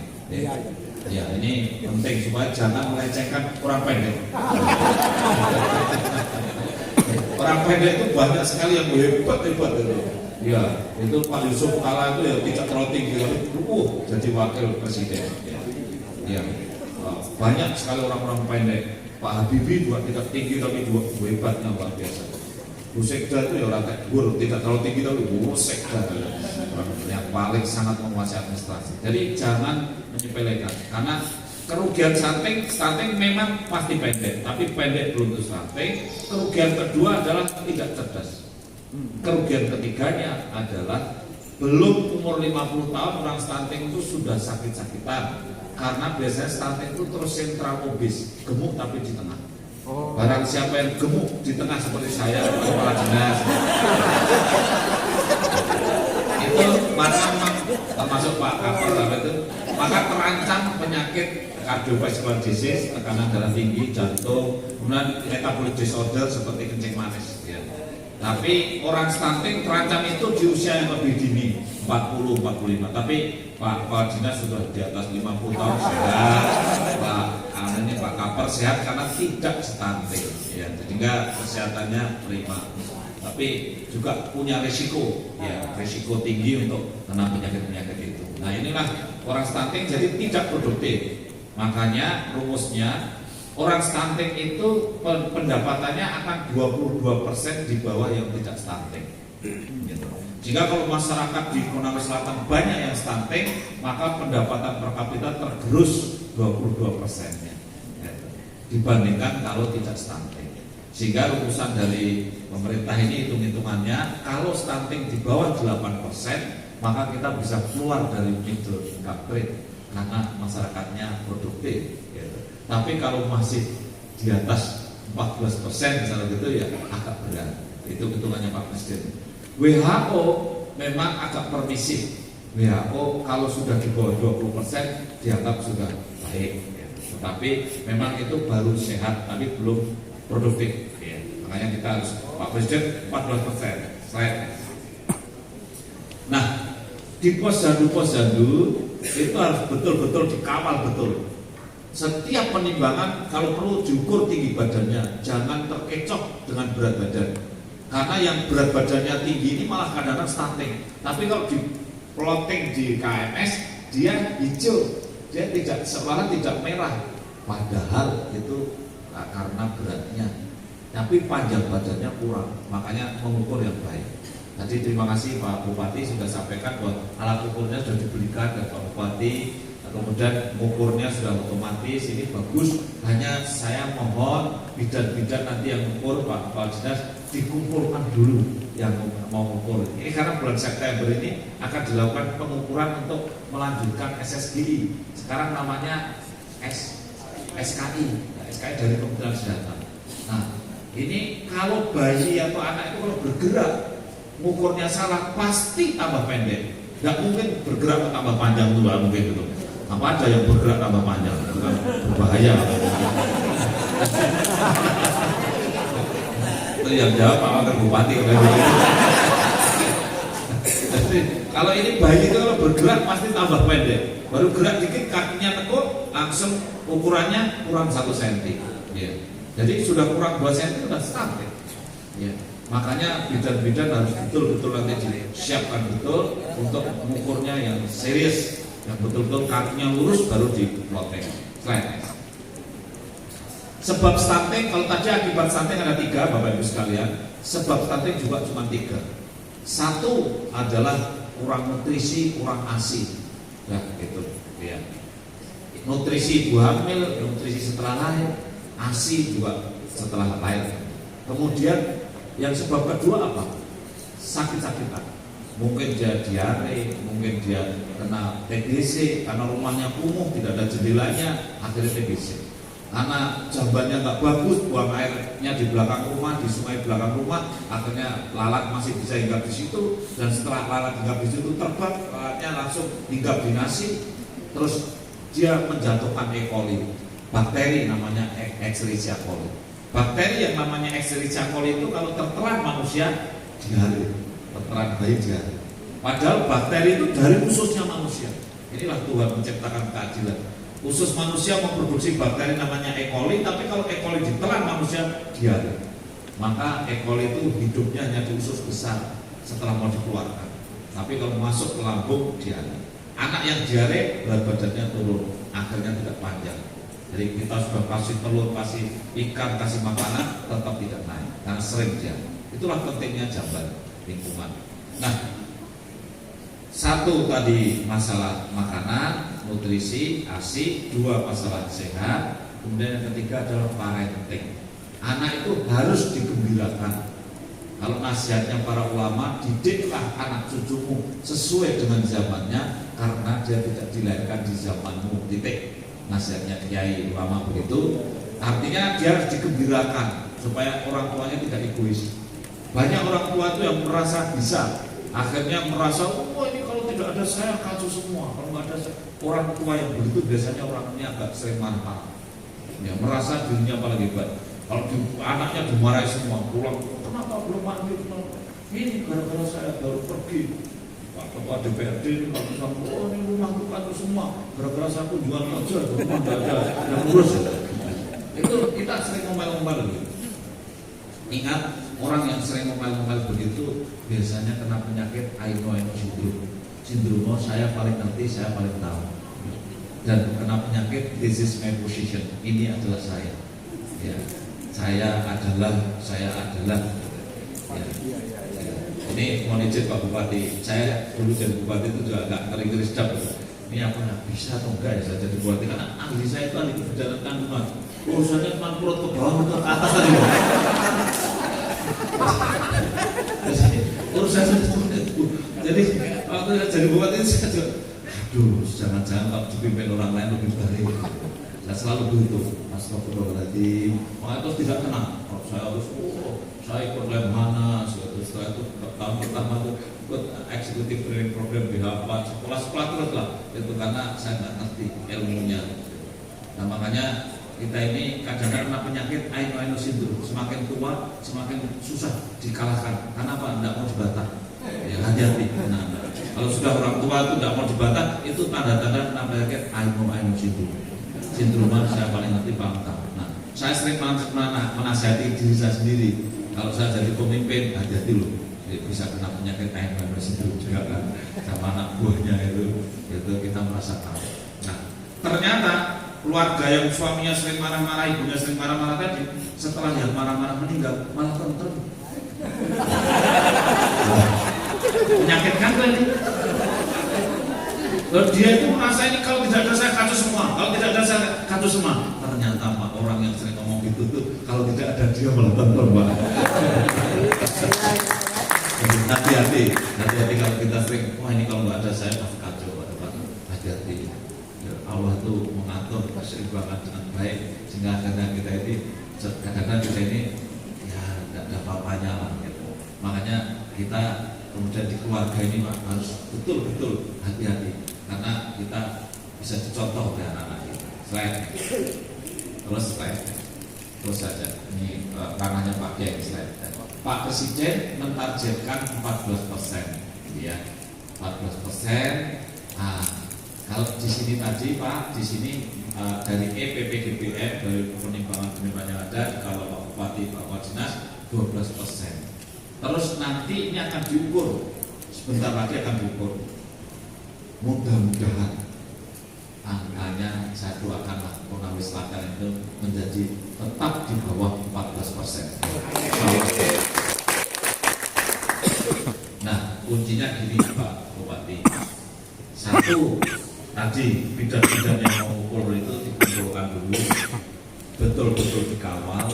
Ya, ini penting supaya jangan melecehkan orang pendek. Orang pendek itu banyak sekali yang hebat itu. Ya, itu Pak Yusuf Kala itu ya tidak terlalu tinggi, jadi wakil presiden. Ya, banyak sekali orang-orang pendek. Pak Habibie juga tidak tinggi tapi juga hebatnya luar biasa. Bu Sekda itu ya orang tegur, tidak terlalu tinggi tapi Bu Sekda yang paling sangat menguasai administrasi. Jadi jangan menyepelekan, karena kerugian stunting memang pasti pendek, tapi pendek belum tentu stunting. Kerugian kedua adalah tidak cerdas. Kerugian ketiganya adalah belum umur 50 tahun orang stunting itu sudah sakit-sakitan, karena biasanya stunting itu terus sentral obes, gemuk tapi di tengah. Barang siapa yang gemuk di tengah seperti saya, kepala dinas, itu maka termasuk Pak Kapol itu, maka terancam penyakit cardiovascular disease, tekanan darah tinggi, jantung, kemudian metabolic disorder seperti kencing manis. Ya. Tapi orang stunting terancam itu di usia yang lebih dini, 40, 45. Tapi Pak Dinas sudah di atas 50 tahun sehat, Pak Kapol sehat karena tidak stunting, ya, sehingga kesehatannya prima. Tapi juga punya risiko, ya, risiko tinggi untuk kena penyakit-penyakit itu. Nah, inilah orang stunting jadi tidak produktif. Makanya rumusnya orang stunting itu pendapatannya akan 22% di bawah yang tidak stunting. Gitu. Jika kalau masyarakat di Konawe Selatan banyak yang stunting, maka pendapatan per kapita tergerus 22%-nya. Dibandingkan kalau tidak stunting. Sehingga rumusan dari pemerintah ini hitung-hitungannya, kalau stunting di bawah 8%, maka kita bisa keluar dari middle income rate karena masyarakatnya produktif, gitu. Tapi kalau masih di atas 14% misalnya gitu ya agak berat. Itu hitungannya Pak Presiden. WHO memang agak permisif. WHO kalau sudah di bawah 20% dianggap sudah baik. Tapi memang itu baru sehat, tapi belum produktif. Ya. Makanya kita harus Pak Presiden 14%. Nah, di posyandu itu harus betul-betul dikawal betul. Setiap penimbangan kalau perlu diukur tinggi badannya, jangan terkecoh dengan berat badan. Karena yang berat badannya tinggi ini malah kadang-kadang stunting. Tapi kalau di plotting di KMS dia hijau, dia tidak seolah tidak merah. Padahal itu karena beratnya, tapi panjang badannya kurang, makanya mengukur yang baik. Tadi terima kasih Pak Bupati sudah sampaikan bahwa alat ukurnya sudah diberikan ke Pak Bupati, Kemudian ukurnya sudah otomatis, ini bagus. Hanya saya mohon bidan-bidan nanti yang ukur Pak Kepala Dinas dikumpulkan dulu yang mau ukur. Ini karena bulan September ini akan dilakukan pengukuran untuk melanjutkan SSGI. Sekarang namanya SKI, SKI dari Kementerian Kesehatan. Nah, ini kalau bayi atau anak itu kalau bergerak, ngukurnya salah pasti tambah pendek. Nggak mungkin bergerak tambah panjang, itu nggak mungkin gitu. Apa ada yang bergerak tambah panjang, itu kan berbahaya. Itu yang jawab Pak Wakil Bupati. Jadi kalau ini bayi itu kalau bergerak pasti tambah pendek. Baru gerak dikit kakinya tekuk, langsung ukurannya kurang 1 cm. Ya. Jadi sudah kurang 2 cm sudah stunting. Ya. Makanya bidan-bidan harus betul-betul nanti disiapkan betul untuk mengukurnya yang serius, yang betul-betul kakinya lurus baru diploteng. Selain sebab stunting, kalau tadi akibat stunting ada 3 Bapak Ibu sekalian. Sebab stunting juga cuma 3. 1 adalah kurang nutrisi, kurang ASI. Nah itu ya. Nutrisi ibu hamil, nutrisi setelah lahir, ASI juga setelah lahir. Kemudian yang sebab kedua apa? Sakit-sakitan. Mungkin dia diare, mungkin dia kena TBC karena rumahnya kumuh, tidak ada jendelanya, akhirnya TBC. Karena jambannya nggak bagus, buang airnya di belakang rumah, di sungai belakang rumah, akhirnya lalat masih bisa hinggap di situ. Dan setelah lalat hinggap di situ terbang, lalatnya langsung hinggap di nasi, terus dia menjatuhkan E. coli, bakteri namanya Escherichia coli. Bakteri yang namanya Escherichia coli itu kalau tertelan manusia diare, tertelan bayi diare. Padahal bakteri itu dari ususnya manusia. Inilah Tuhan menciptakan keadilan. Usus manusia memproduksi bakteri namanya E. coli, tapi kalau E. coli ditelan manusia diare. Maka E. coli itu hidupnya hanya di usus besar setelah mau dikeluarkan. Tapi kalau masuk ke lambung diare. Anak yang diare berat badannya turun, akhirnya tidak panjang. Jadi kita sudah kasih telur, kasih ikan, kasih makanan, tetap tidak naik karena sering dia. Itulah pentingnya jamban lingkungan. Nah, 1 tadi masalah makanan, nutrisi, ASI, 2 masalah sehat, kemudian yang ketiga adalah parenting. Anak itu harus digembirakan. Kalau nasihatnya para ulama, didiklah anak cucumu sesuai dengan zamannya, karena dia tidak dilahirkan di zamanmu. Titik. Nasihatnya kiai ulama begitu. Artinya dia harus digembirakan supaya orang tuanya tidak egois. Banyak orang tua itu yang merasa bisa, akhirnya merasa, oh ini kalau tidak ada saya kacau semua. Kalau nggak ada saya. Orang tua yang begitu biasanya orangnya agak sering marah. Ya, merasa dirinya paling hebat. Kalau anaknya dimarahi semua, pulang, kenapa belum mandi? Ini gara-gara saya baru pergi. Pak Ketua DPRD ini kalau bilang, oh ini rumah itu kacau semua, gara-gara saya kunjungan aja, rumah nggak ada yang ngurus. Itu kita sering ngomel-ngomel gitu. Ingat, orang yang sering ngomel-ngomel begitu biasanya kena penyakit I know syndrome. Sindrom saya paling ngerti, saya paling tahu. Dan kena penyakit this is my position. Ini adalah saya. Ya, saya adalah. Ya. Ini mohon izin Pak Bupati, saya dulu jadi Bupati itu juga agak ngeri-ngeri sedap. Ini apa nggak bisa atau enggak ya saya jadi Bupati, karena ahli saya itu ahli kebijakan kandungan. Urusannya cuma perut ke bawah ke atas tadi. Urusan seperti itu. Jadi waktu saya jadi Bupati saya juga, aduh jangan-jangan kalau dipimpin orang lain lebih baik. Saya selalu begitu, astagfirullahaladzim. Makanya terus tidak tenang. Kalau saya harus, saya ikut Lemhanas, setelah itu tahun pertama itu ikut eksekutif training program BH4, sekolah-sekolah terus lah. Itu karena saya nggak ngerti ilmunya. Nah makanya kita ini kadang-kadang kena penyakit I know syndrome. Semakin tua, semakin susah dikalahkan. Karena apa? Tidak mau dibantah. Ya hati-hati. Nah, kalau sudah orang tua itu tidak mau dibantah, itu tanda-tanda kena penyakit I know syndrome. Sindrom saya paling ngerti paham. Nah, saya sering menasihati diri saya sendiri. Kalau saya jadi pemimpin, hati-hati loh, bisa kena penyakit Alzheimer sindrom juga kan, sama anak buahnya itu kita merasa tahu. Nah, ternyata keluarga yang suaminya sering marah-marah, ibunya sering marah-marah tadi, setelah yang marah-marah meninggal, malah tentrem. Penyakit kan ini? Lalu dia itu merasa ini kalau tidak ada saya kacau semua, kalau tidak ada saya kacau semua. Ternyata Pak, orang yang sering ngomong gitu tuh kalau tidak ada dia malah tentang Pak. Hati-hati kalau kita sering, wah ini kalau nggak ada saya pasti kacau Pak. Hati-hati. Ya, Allah tuh mengatur keseimbangan dengan baik sehingga akhirnya kita ini kadang-kadang kita ini ya tidak ada apa-apanya lah gitu. Makanya kita kemudian di keluarga ini harus betul-betul hati-hati karena kita bisa dicontoh oleh anak-anak kita. Terus saja ini ranahnya Pak Kiai slide. Pak Presiden mentargetkan 14%, ya 14%. Kalau di sini tadi Pak, di sini dari EPPDBM dari penimbangan yang ada, kalau Pak Bupati, Pak Wadinas 12%. Terus nanti ini akan diukur, sebentar lagi akan diukur. Mudah-mudahan angkanya saya doakanlah Konawe Selatan itu menjadi tetap di bawah 14%. Nah, kuncinya gini Pak Bupati. Satu, tadi bidan-bidan yang mau ukur itu dikumpulkan dulu, betul-betul dikawal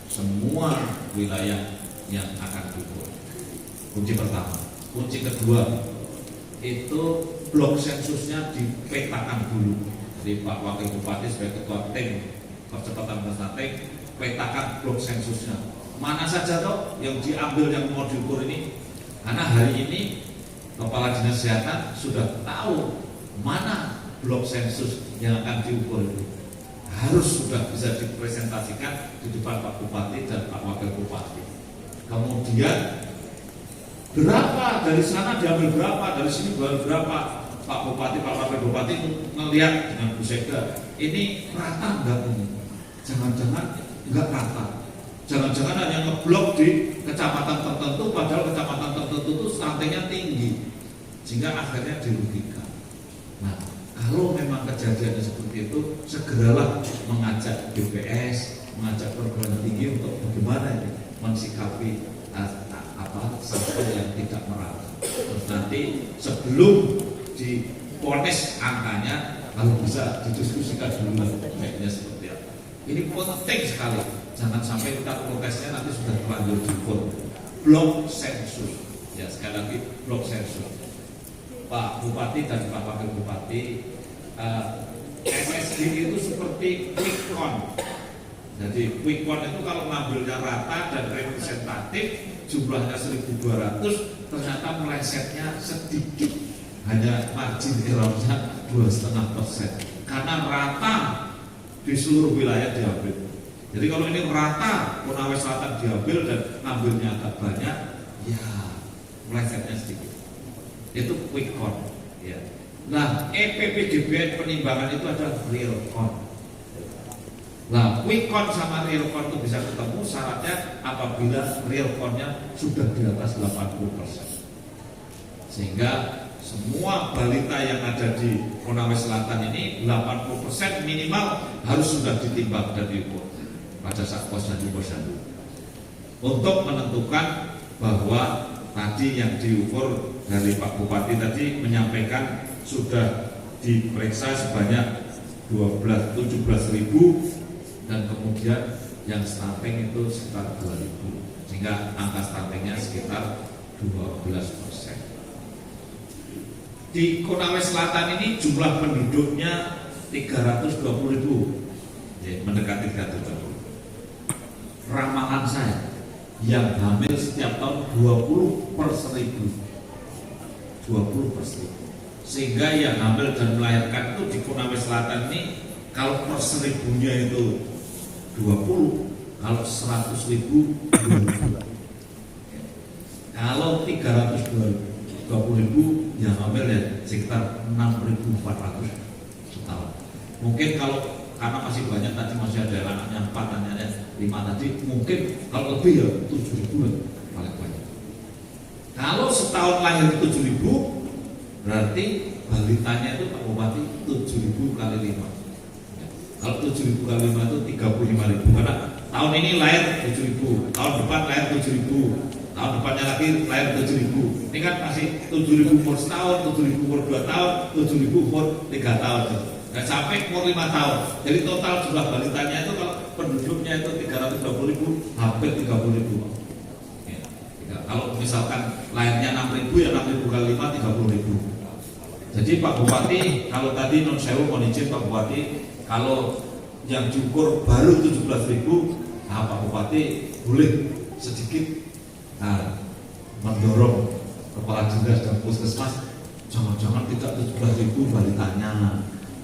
semua wilayah yang akan diukur. Kunci pertama. Kunci kedua, itu blok sensusnya dipetakan dulu. Jadi Pak Wakil Bupati sebagai ketua tim percepatan stunting, petakan blok sensusnya. Mana saja toh yang diambil yang mau diukur ini? Karena hari ini Kepala Dinas Kesehatan sudah tahu mana blok sensus yang akan diukur itu. Harus sudah bisa dipresentasikan di depan Pak Bupati dan Pak Wakil Bupati. Kemudian berapa dari sana diambil berapa, dari sini berapa. Pak Bupati, Pak Wakil Bupati melihat dengan Bu Sekda, ini rata enggak ini? Jangan-jangan enggak rata. Jangan-jangan hanya ngeblok di kecamatan tertentu, padahal kecamatan tertentu itu stuntingnya tinggi, sehingga akhirnya dirugikan. Nah, kalau memang kejadiannya seperti itu, segeralah mengajak BPS, mengajak perguruan tinggi untuk bagaimana ini mensikapi sampel yang tidak merata. Terus nanti sebelum diponis angkanya, kalau bisa didiskusikan dulu baiknya seperti apa. Ini penting sekali. Jangan sampai kita protesnya nanti sudah terlanjur diukur. Blok sensus. Ya sekali lagi blok sensus. Pak Bupati dan Pak Wakil Bupati, MSD itu seperti quick count. Jadi quick count itu kalau ngambilnya rata dan representatif, jumlahnya 1.200, ternyata melesetnya sedikit, hanya margin errornya 2,5%. Karena rata di seluruh wilayah diambil. Jadi kalau ini rata Konawe Selatan diambil dan ngambilnya agak banyak, ya melesetnya sedikit. Itu quick count. Ya. Nah, EPPDBN penimbangan itu ada real count. Nah, quick count sama real count itu bisa ketemu syaratnya apabila real count-nya sudah di atas 80%. Sehingga semua balita yang ada di Konawe Selatan ini 80% minimal harus sudah ditimbang dan diukur pada saat posyandu untuk menentukan bahwa tadi yang diukur dari Pak Bupati tadi menyampaikan sudah diperiksa sebanyak 17.000 dan kemudian yang stunting itu sekitar 2.000, sehingga angka stuntingnya sekitar 12%. Di Konawe Selatan ini jumlah penduduknya 320.000, ya, mendekati 320. Ramalan saya yang hamil setiap tahun 20/1000, 20/1000. Sehingga yang hamil dan melahirkan itu di Konawe Selatan ini kalau per 1000-nya itu 20, kalau 100.000 20. Kalau 320.000 yang hamil ya sekitar 6.400 setahun. Mungkin kalau karena masih banyak tadi masih ada anaknya 4, anaknya 5 tadi, mungkin kalau lebih ya 7.000 paling banyak. Kalau setahun lahir 7.000, berarti balitanya itu Pak Bupati 7.000 kali 5. Kalau 7.000 kali 5 itu 35.000, karena tahun ini lahir 7.000, tahun depan lahir 7.000, tahun depannya lagi lahir 7.000. Ini kan masih 7.000 umur setahun, 7.000 umur 2 tahun, 7.000 umur 3 tahun. Dan sampai umur 5 tahun. Jadi total jumlah balitanya itu kalau penduduknya itu 320.000, hampir 30.000. Ya, kalau misalkan lahirnya 6.000 ya 6.000 kali 5 30.000. Jadi Pak Bupati, kalau tadi non sewu mohon izin Pak Bupati, kalau yang diukur baru 17.000, nah Pak Bupati boleh sedikit mendorong kepala dinas dan puskesmas, jangan-jangan tidak 17.000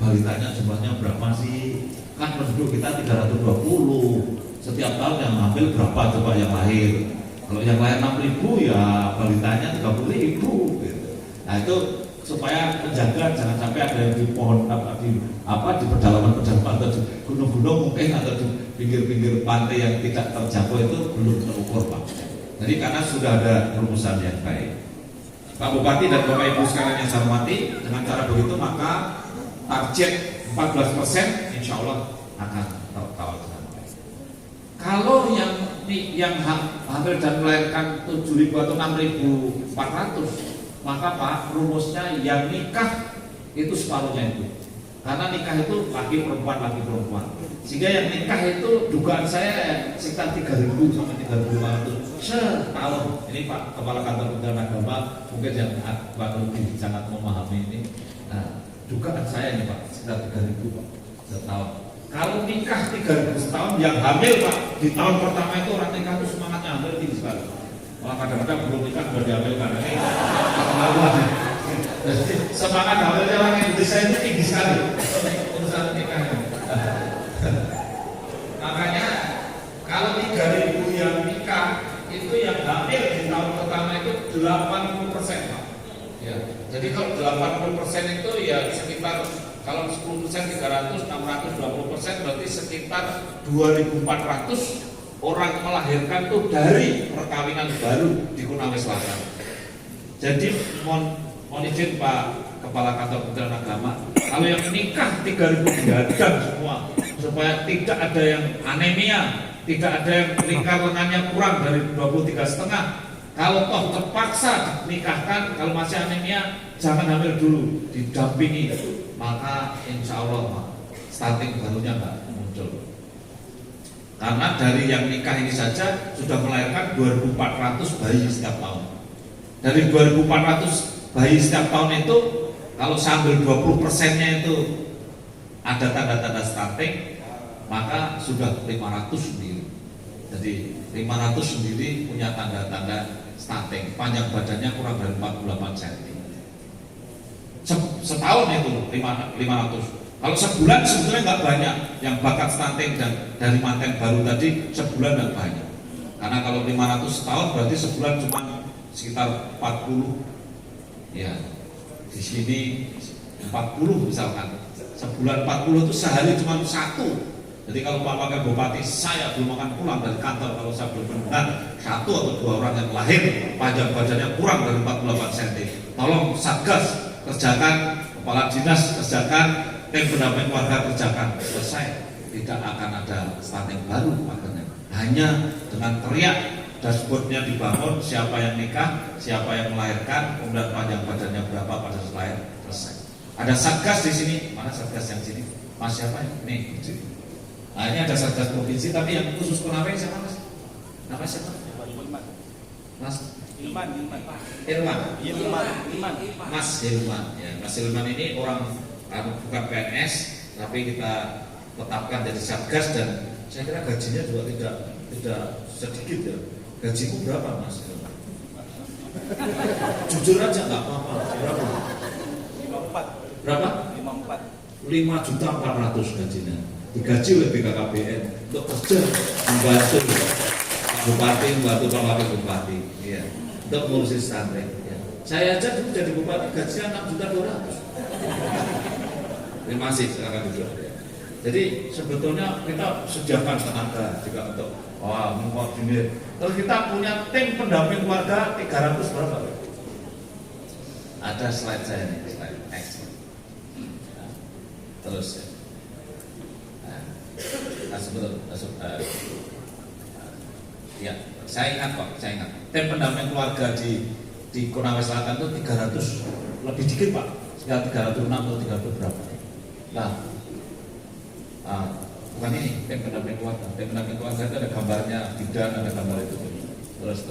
balitanya jumlahnya berapa sih? Kan penduduk kita 320, setiap tahun yang hamil berapa coba yang lahir? Kalau yang lahir 6.000 ya balitanya 30.000 gitu. Nah itu supaya menjaga jangan sampai ada yang di pohon di pedalaman atau di gunung-gunung mungkin atau di pinggir-pinggir pantai yang tidak terjangkau itu belum terukur Pak. Jadi karena sudah ada rumusan yang baik. Pak Bupati dan Bapak Ibu sekalian yang saya hormati, dengan cara begitu maka target 14% insya Allah akan terlaksana. Kalau yang hamil dan melahirkan 7.000 atau 6.400, maka Pak rumusnya yang nikah itu separuhnya itu. Karena nikah itu laki perempuan. Sehingga yang nikah itu dugaan saya sekitar 3.000 sampai 3.500 setahun. Ini Pak Kepala Kantor Kementerian Agama mungkin yang Pak lebih sangat memahami ini. Nah, dugaan saya ini Pak sekitar 3.000 Pak setahun. Kalau nikah 3.000 setahun, yang hamil Pak di tahun pertama itu orang nikah itu semangatnya hamil tinggi sekali. Malah kadang-kadang belum nikah sudah dihamilkan. Ini semangat hamilnya orang Indonesia itu tinggi sekali urusan nikah. Makanya kalau 3.000 yang nikah itu yang hamil di tahun pertama itu 80% Pak. Ya. Jadi kalau 80% itu ya sekitar, kalau 10% 300, 620% berarti sekitar 2.400 orang melahirkan tuh dari perkawinan baru di Konawe Selatan. Jadi mohon izin Pak Kepala Kantor Kementerian Agama, kalau yang nikah 3.000 diadam semua supaya tidak ada yang anemia, tidak ada yang lingkar lengannya kurang dari 23,5. Kalau toh terpaksa nikahkan, kalau masih anemia jangan hamil dulu, didampingi, maka insya Allah stunting barunya nggak muncul. Karena dari yang nikah ini saja sudah melahirkan 2.400 bayi setiap tahun. Dari 2.400 bayi setiap tahun itu, kalau sambil 20%-nya itu ada tanda-tanda stunting, maka sudah 500 sendiri. Jadi 500 sendiri punya tanda-tanda stunting, panjang badannya kurang dari 48 cm. Setahun itu 500. Kalau sebulan sebetulnya nggak banyak yang bakat stunting dan dari manten baru tadi sebulan nggak banyak. Karena kalau 500 setahun berarti sebulan cuma sekitar 40. Ya, di sini 40 misalkan. Sebulan 40 itu sehari cuma 1. Jadi kalau Pak Wakil Bupati saya belum akan pulang dari kantor kalau saya belum menemukan 1 atau 2 orang yang lahir panjang badannya kurang dari 48 cm. Tolong Satgas kerjakan, Kepala Dinas kerjakan, tim pendamping warga kerjakan, selesai. Tidak akan ada stunting baru makanya. Hanya dengan teriak, dashboardnya dibangun, siapa yang nikah, siapa yang melahirkan, kemudian panjang badannya berapa pada lahir, selesai. Ada Satgas di sini, mana Satgas yang sini? Mas siapa ya? Nih, nah, ini ada Satgas provinsi, tapi yang khusus Konawe siapa Mas? Nama siapa? Mas Hilman. Mas Hilman. Ya, Mas Hilman ini orang bukan PNS, tapi kita tetapkan jadi Satgas dan saya kira gajinya juga tidak sedikit ya. Gajimu berapa Mas Hilman? Jujur aja nggak apa-apa. Berapa? 54. Berapa? 5.400.000 gajinya. Digaji oleh BKKBN untuk kerja membantu Bupati, membantu Pak Wakil Bupati, ya, untuk ngurusin stunting. Ya. Saya aja dulu jadi Bupati gajinya 6.200.000. Terima kasih, silakan duduk. Jadi sebetulnya kita sediakan tenaga juga untuk mengkoordinir. Terus kita punya tim pendamping keluarga 300 berapa? Ada slide saya nih, slide next. Terus ya. Ya. Saya ingat kok, saya ingat. Tim pendamping keluarga di Konawe Selatan itu 300 lebih dikit Pak, sekitar 306 atau 300 berapa. Nah, bukan ini tim pendamping keluarga. Tim pendamping keluarga itu ada gambarnya bidan, ada gambar itu. Terus.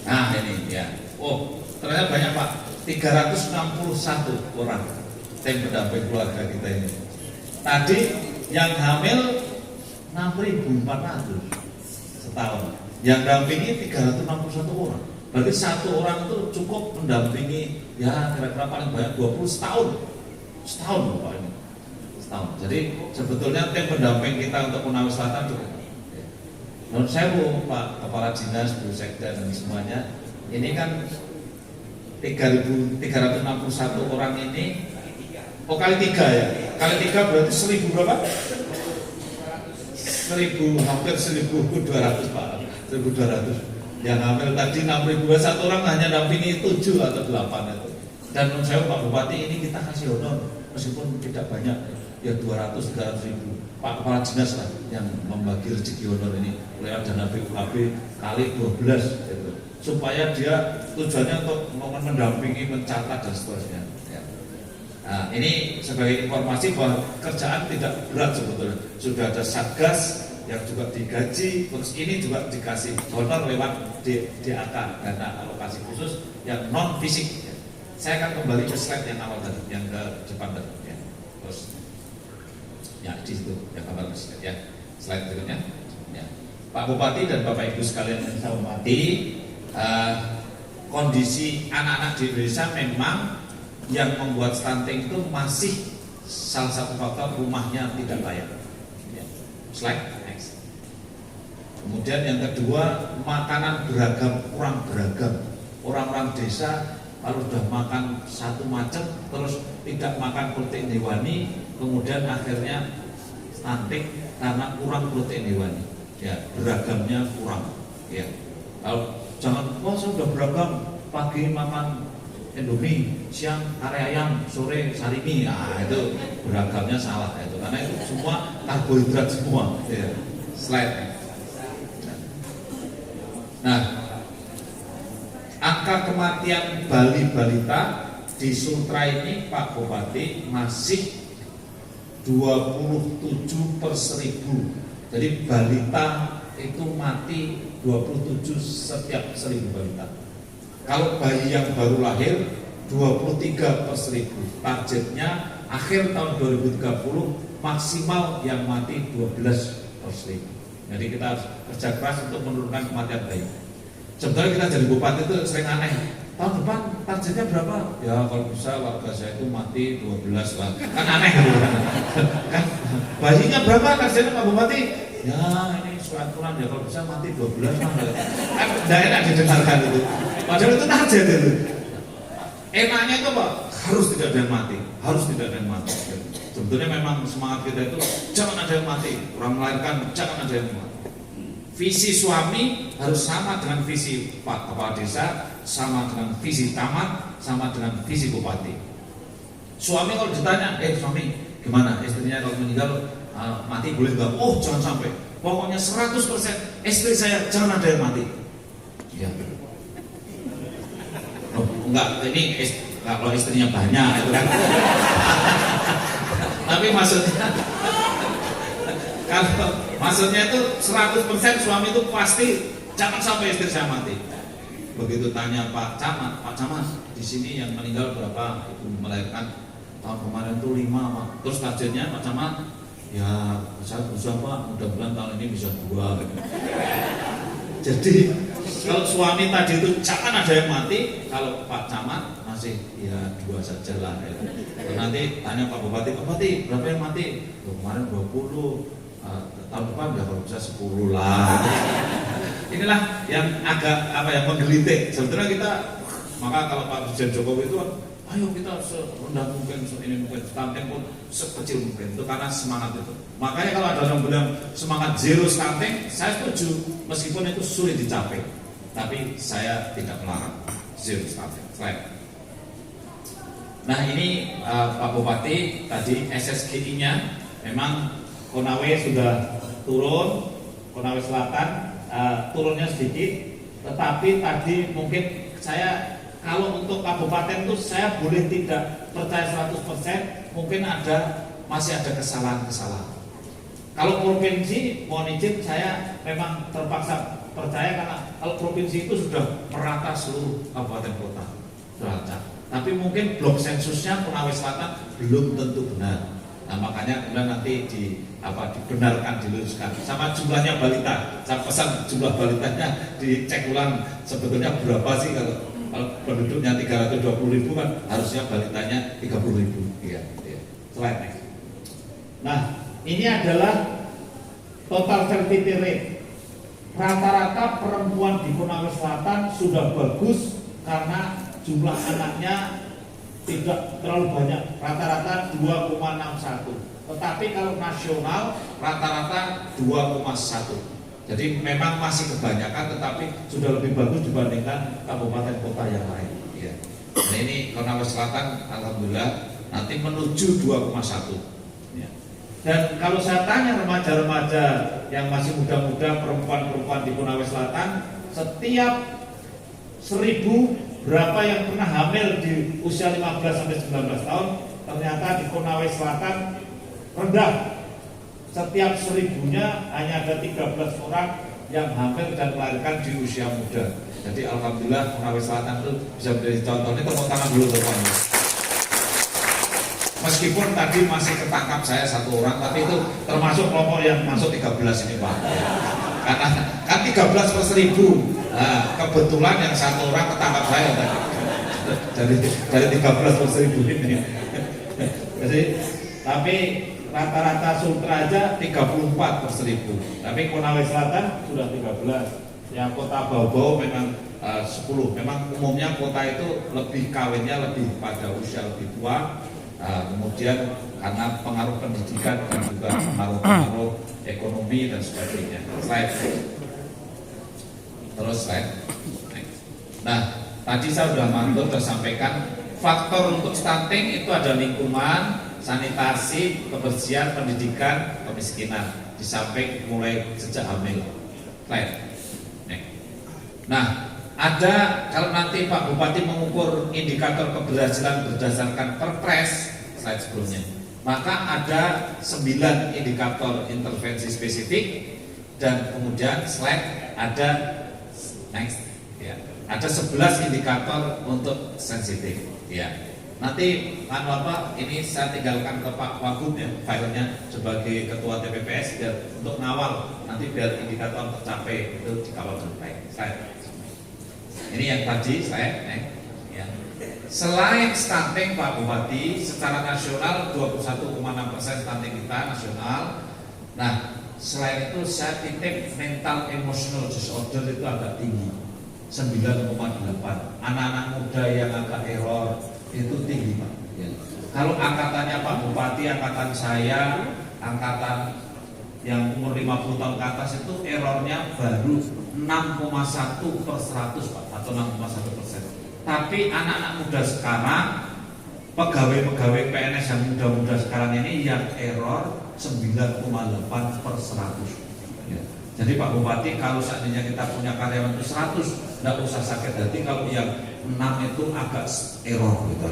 Nah ini ya. Oh, ternyata banyak Pak. 361 orang tim pendamping keluarga kita ini. Tadi yang hamil 6.400 setahun. Yang dampingi 361 orang. Berarti satu orang itu cukup mendampingi ya kira-kira paling banyak 20 setahun. Setahun Pak ini. Setahun. Jadi sebetulnya tim pendamping kita untuk Konawe Selatan cukup. Menurut saya Pak Kepala Dinas, Bu Sekda dan semuanya, ini kan 3.361 orang ini, kali 3 ya, kali 3 berarti 1.000 berapa? 1.000, hampir 1.200 Pak, 1.200. Yang hamil tadi 6.000, satu orang hanya dampingi 7 atau 8 itu. Dan menurut saya Pak Bupati ini kita kasih honor, meskipun tidak banyak, ya 200-300 ribu. Pak Kepala Dinas lah yang membagi rezeki honor ini lewat dana BUKB kali 12 gitu. Supaya dia tujuannya untuk mendampingi, mencatat dan seterusnya ya. Nah, ini sebagai informasi bahwa kerjaan tidak berat sebetulnya. Sudah ada satgas yang juga digaji, terus ini juga dikasih honor lewat DAK, dana alokasi khusus yang non fisik ya. Saya akan kembali ke slide yang awal tadi, yang ke depan tadi ya. Terus ya di situ yang gambar slide ya. Slide berikutnya ya. Pak Bupati dan Bapak Ibu sekalian yang saya hormati, kondisi anak-anak di Indonesia memang yang membuat stunting itu masih salah satu faktor rumahnya tidak layak ya. Slide next. Kemudian yang kedua, makanan beragam kurang beragam. Orang-orang desa kalau sudah makan satu macam terus tidak makan protein hewani, kemudian akhirnya stunting karena kurang protein hewani ya, beragamnya kurang ya. Kalau jangan, wah saya sudah beragam, pagi makan Indomie, siang kare ayam, sore sarimi, nah itu beragamnya salah itu, karena itu semua karbohidrat semua ya. Slide. Nah, angka kematian balita di Sultra ini Pak Bupati masih 27/1000. Jadi balita itu mati 27 setiap 1000 balita. Kalau bayi yang baru lahir 23/1000. Targetnya akhir tahun 2030 maksimal yang mati 12/1000. Jadi kita harus kerja keras untuk menurunkan kematian bayi. Sebetulnya kita jadi bupati itu sering aneh. Tahun depan targetnya berapa? Ya kalau bisa warga saya itu mati 12 lah. Kan aneh gitu kan. Bayinya berapa targetnya Pak Bupati? Ya ini surat aturan ya kalau bisa mati 12 lah. Kan tidak enak didengarkan itu. Padahal itu target itu. Enaknya itu Pak, harus tidak ada yang mati. Harus tidak ada yang mati. Sebetulnya memang semangat kita itu jangan ada yang mati. Orang melahirkan jangan ada yang mati. Visi suami harus sama dengan visi Pak Kepala Desa, sama dengan visi camat, sama dengan visi bupati. Suami kalau ditanya, suami gimana istrinya kalau meninggal mati boleh nggak? Oh jangan sampai. Pokoknya 100% istri saya jangan ada yang mati. Ya. Oh, enggak, ini kalau istrinya banyak itu kan. Tapi maksudnya kalau maksudnya itu 100% suami itu pasti jangan sampai istri saya mati. Begitu tanya Pak Camat di sini yang meninggal berapa? Itu melahirkan tahun kemarin itu 5 Pak. Terus targetnya Pak Camat, ya saya berusaha Pak, mudah-mudahan tahun ini bisa 2. Jadi kalau suami tadi itu jangan ada yang mati, kalau Pak Camat masih ya 2 saja lah. Nanti tanya Pak Bupati berapa yang mati? Kemarin 20. Tahun depan ya kalau bisa 10 lah. Inilah yang agak menggelitik. Sebetulnya kita, maka kalau Pak Presiden Jokowi itu, ayo kita serendah mungkin, ini mungkin stunting pun sekecil mungkin. Itu karena semangat itu. Makanya kalau ada orang bilang semangat zero stunting, saya setuju meskipun itu sulit dicapai. Tapi saya tidak melarang zero stunting. Slide. Nah ini Pak Bupati tadi SSGI-nya memang Konawe sudah turun, Konawe Selatan turunnya sedikit, tetapi tadi mungkin saya kalau untuk kabupaten itu saya boleh tidak percaya 100%, mungkin masih ada kesalahan-kesalahan. Kalau provinsi, mohon izin saya memang terpaksa percaya karena kalau provinsi itu sudah merata seluruh kabupaten kota lancar. Tapi mungkin blok sensusnya Konawe Selatan belum tentu benar. Nah makanya kemudian nanti dibenarkan, diluruskan. Sama jumlahnya balita, saya pesan jumlah balitanya dicek ulang sebetulnya berapa sih kalau penduduknya 320.000 kan harusnya balitanya 30.000. Iya. Slide next. Nah ini adalah total fertility rate. Rata-rata perempuan di Konawe Selatan sudah bagus karena jumlah anaknya tidak terlalu banyak, rata-rata 2,61. Tetapi kalau nasional rata-rata 2,1. Jadi memang masih kebanyakan, tetapi sudah lebih bagus dibandingkan kabupaten kota yang lain. Ya. Nah ini Konawe Selatan, alhamdulillah nanti menuju 2,1. Ya. Dan kalau saya tanya remaja-remaja yang masih muda-muda, perempuan-perempuan di Konawe Selatan, setiap 1.000 berapa yang pernah hamil di usia 15-19 tahun, ternyata di Konawe Selatan rendah. Setiap 1.000-nya hanya ada 13 orang yang hamil dan melahirkan di usia muda. Jadi alhamdulillah Konawe Selatan itu bisa menjadi contoh. Ini tepuk tangan dulu teman. Meskipun tadi masih ketangkap saya 1 orang, tapi itu termasuk kelompok yang masuk 13 ini Pak. Karena kan 13 per 1.000. Nah, kebetulan yang 1 orang ketangkap saya tadi. Dari 13 per 1.000 ini. Jadi tapi rata-rata Sultra aja 34 per 1.000. Tapi Konawe Selatan sudah 13. Yang kota Bau-Bau memang 10. Memang umumnya kota itu lebih kawinnya lebih pada usia lebih tua. Kemudian karena pengaruh pendidikan dan juga pengaruh ekonomi dan sebagainya. Slide. Terus slide. Nah, tadi saya sudah mantul sudah sampaikan faktor untuk stunting itu ada lingkungan, sanitasi, kebersihan, pendidikan, kemiskinan, di samping mulai sejak hamil. Nah, ada kalau nanti Pak Bupati mengukur indikator keberhasilan berdasarkan Perpres slide sebelumnya, maka ada 9 indikator intervensi spesifik dan kemudian slide ada next ya, ada 11 indikator untuk sensitif ya. Nanti ini saya tinggalkan ke Pak Wagub ya, filenya sebagai ketua TPPS biar untuk ngawal nanti biar indikator tercapai itu dikawal dengan baik. Ini yang tadi saya ya. Selain stunting Pak Bupati, secara nasional 21,6% stunting kita nasional. Nah, selain itu saya titip mental emotional disorder itu agak tinggi, 9,8. Anak-anak muda yang agak error itu tinggi Pak. Ya. Kalau angkatannya Pak Bupati, angkatan saya, angkatan yang umur 50 tahun ke atas itu errornya baru 6,1 per 100 Pak, atau 6,1%. Tapi anak-anak muda sekarang, pegawai-pegawai PNS yang muda-muda sekarang ini yang error 9,8 per 100 ya. Jadi Pak Bupati kalau seandainya kita punya karyawan itu 100, tidak usah sakit hati kalau yang 6 itu agak error gitu.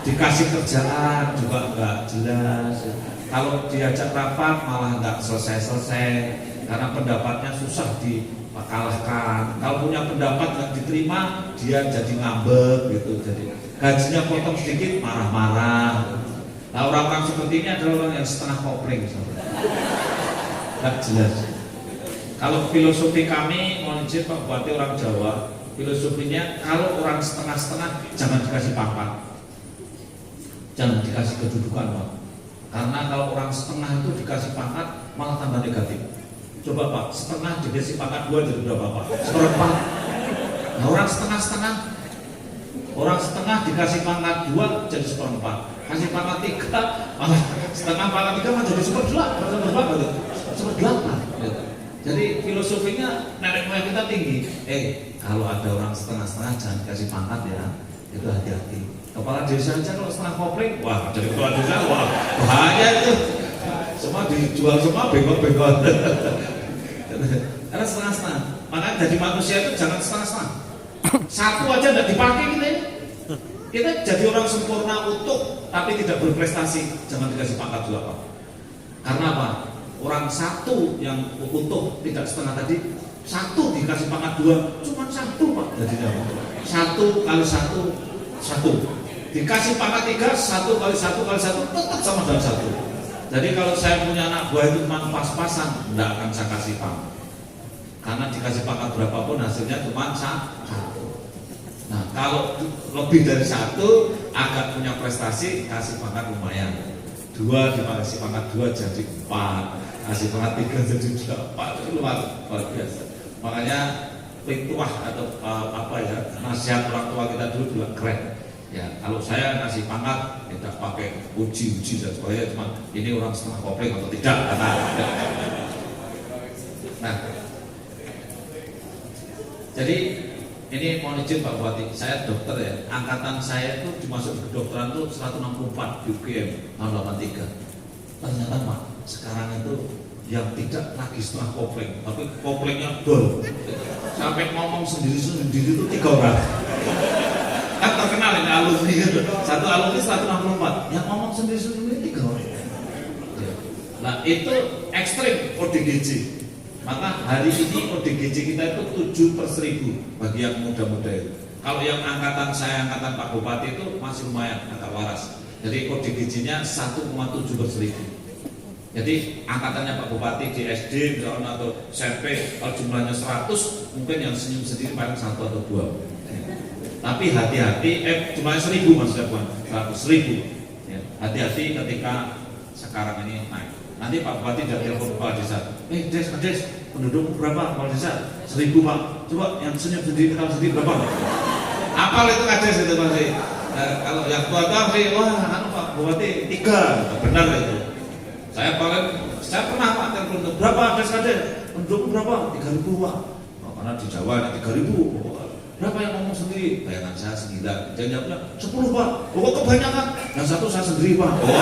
Dikasih kerjaan juga enggak jelas. Kalau diajak rapat malah enggak selesai-selesai karena pendapatnya susah dikalahkan. Kalau punya pendapat enggak diterima, dia jadi ngambek gitu. Jadi gajinya potong sedikit marah-marah. Nah, orang-orang seperti ini adalah orang yang setengah kopling. Enggak jelas. Kalau filosofi kami, mohon izin Pak Bupati orang Jawa, filosofinya kalau orang setengah-setengah jangan dikasih pangkat, jangan dikasih kedudukan Pak. Karena kalau orang setengah itu dikasih pangkat malah tambah negatif. Coba Pak, setengah dikasih pangkat 2 jadi berapa Pak? Seperempat. Nah, orang setengah-setengah, orang setengah dikasih pangkat 2 jadi seperempat. Kasih pangkat 3 malah setengah pangkat 3 malah jadi seperdelapan. Jadi filosofinya nenek moyang kita tinggi. Kalau ada orang setengah-setengah jangan dikasih pangkat ya. Itu hati-hati. Kepala desa aja kalau setengah kopling, wah jadi kepala desa, wah bahaya itu. Semua dijual semua bengkok-bengkok. jangan setengah-setengah. Makanya jadi manusia itu jangan setengah-setengah. Satu aja nggak dipakai kita ini. Kita jadi orang sempurna utuh tapi tidak berprestasi, jangan dikasih pangkat juga Pak. Karena apa? Orang satu yang utuh tidak setengah tadi, satu dikasih pangkat 2, cuma 1 Pak. Jadi 1 kali 1 1. Dikasih pangkat 3, 1 kali 1 kali 1 tetap sama dengan 1. Jadi kalau saya punya anak buah itu cuma pas-pasan, tidak akan saya kasih pangkat. Karena dikasih pangkat berapapun hasilnya cuma 1. Nah kalau lebih dari 1 agak punya prestasi, kasih pangkat lumayan. 2 dikasih pangkat 2 jadi 4, kasih pangkat 3 jadi 8, itu luar biasa. Makanya pituah atau nasihat orang tua kita dulu juga keren. Ya kalau saya ngasih pangkat tidak pakai uji dan sebagainya, cuma ini orang setengah kopling atau tidak. Nah jadi ini mohon izin Pak Bupati, saya dokter ya, angkatan saya itu dimasuk ke kedokteran itu 164 di UGM tahun 83. Ternyata Pak, sekarang itu yang tidak lagi setengah kopling, tapi koplingnya dol. Sampai ngomong sendiri-sendiri itu 3 orang. Kan terkenal ini alumni gitu. Satu alumni 164, yang ngomong sendiri-sendiri 3 orang. Nah itu ekstrim ODGJ. Maka hari ini ODGJ kita itu 7/1000 bagi yang muda-muda itu. Kalau yang angkatan saya, angkatan Pak Bupati itu masih lumayan, agak waras. Jadi ODGJ-nya 1,7/1000. Jadi angkatannya Pak Bupati di SD misalnya atau SMP kalau jumlahnya 100, mungkin yang senyum sendiri paling 1 atau 2. Tapi hati-hati, jumlahnya 1000 maksudnya bukan 100.000. Ya, hati-hati ketika sekarang ini naik. Nanti Pak Bupati dari telepon kepala desa, Des, penduduk berapa kepala desa? 1000 Pak. Coba yang senyum sendiri, kenal sendiri berapa? Apal itu kades itu masih. Kalau yang tua-tua, wah, Pak Bupati 3, benar itu. Saya pernah Pak telepon, berapa kades? Penduduk berapa? 3.000 Pak. Oh, karena di Jawa ada 3.000. Berapa yang ngomong sendiri? Bayangan saya 9. Jangan jawabnya 10 Pak. Oh, kebanyakan. Yang 1 saya sendiri Pak. Oh,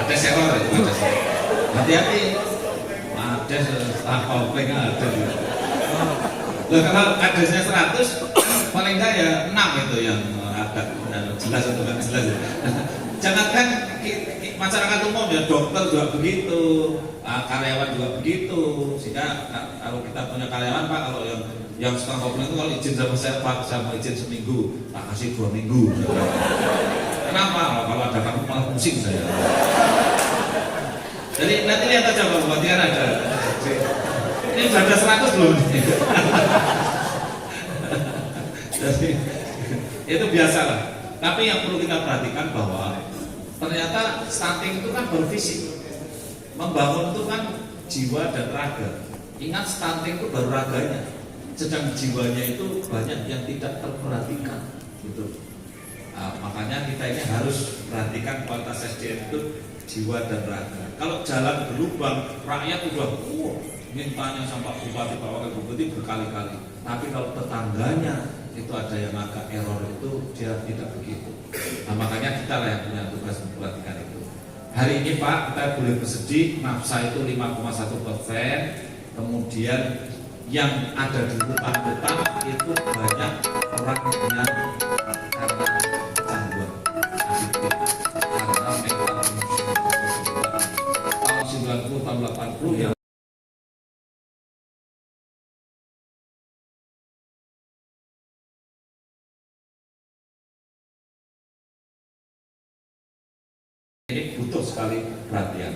ada server itu, ada server. Hati-hati. Ada kopling ada. Loh, kalau kadesnya 100, paling enggak ya 6 itu yang agak jelas atau kan jelas. Jangankan masyarakat umum ya, dokter juga begitu, karyawan juga begitu. Sehingga kalau kita punya karyawan Pak, kalau yang setengah kopling itu kalau izin sama saya Pak, saya mau izin seminggu, tak kasih 2 minggu. Kenapa? Kalau ada kamu malah pusing saya. Jadi nanti lihat aja Pak Bupati kan ada. Ini sudah ada 100 belum? Jadi itu biasa lah. Tapi yang perlu kita perhatikan bahwa ternyata stunting itu kan baru fisik. Membangun itu kan jiwa dan raga. Ingat stunting itu baru raganya. Sedang jiwanya itu banyak yang tidak terperhatikan. Gitu. Makanya kita ini harus perhatikan kualitas SDM itu jiwa dan raga. Kalau jalan berlubang, rakyat udah mintanya sama Pak Bupati, Pak Wakil Bupati berkali-kali. Tapi kalau tetangganya itu ada yang agak error itu, dia tidak begitu. Nah makanya kita lah yang punya tugas memperhatikan itu. Hari ini Pak, kita boleh bersedih, nafsa itu 5,1%. Kemudian yang ada di hutan-hutan itu banyak orang yang karena canduan adiktif, karena mental tahun 90 tahun 80 ya. Ini butuh sekali perhatian.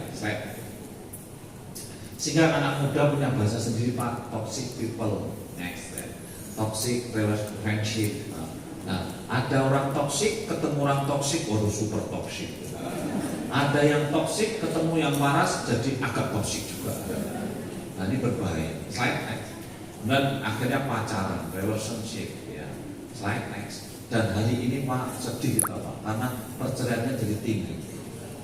Sehingga anak muda punya bahasa sendiri Pak, toxic people, next, toxic relationship. Nah, ada orang toxic, ketemu orang toxic, waduh super toxic. Ada yang toxic, ketemu yang waras, jadi agak toxic juga. Nah ini berbahaya. Slide next. Dan akhirnya pacaran, relationship, ya. Slide next. Dan hari ini Pak sedih kita Pak, karena perceraiannya jadi tinggi.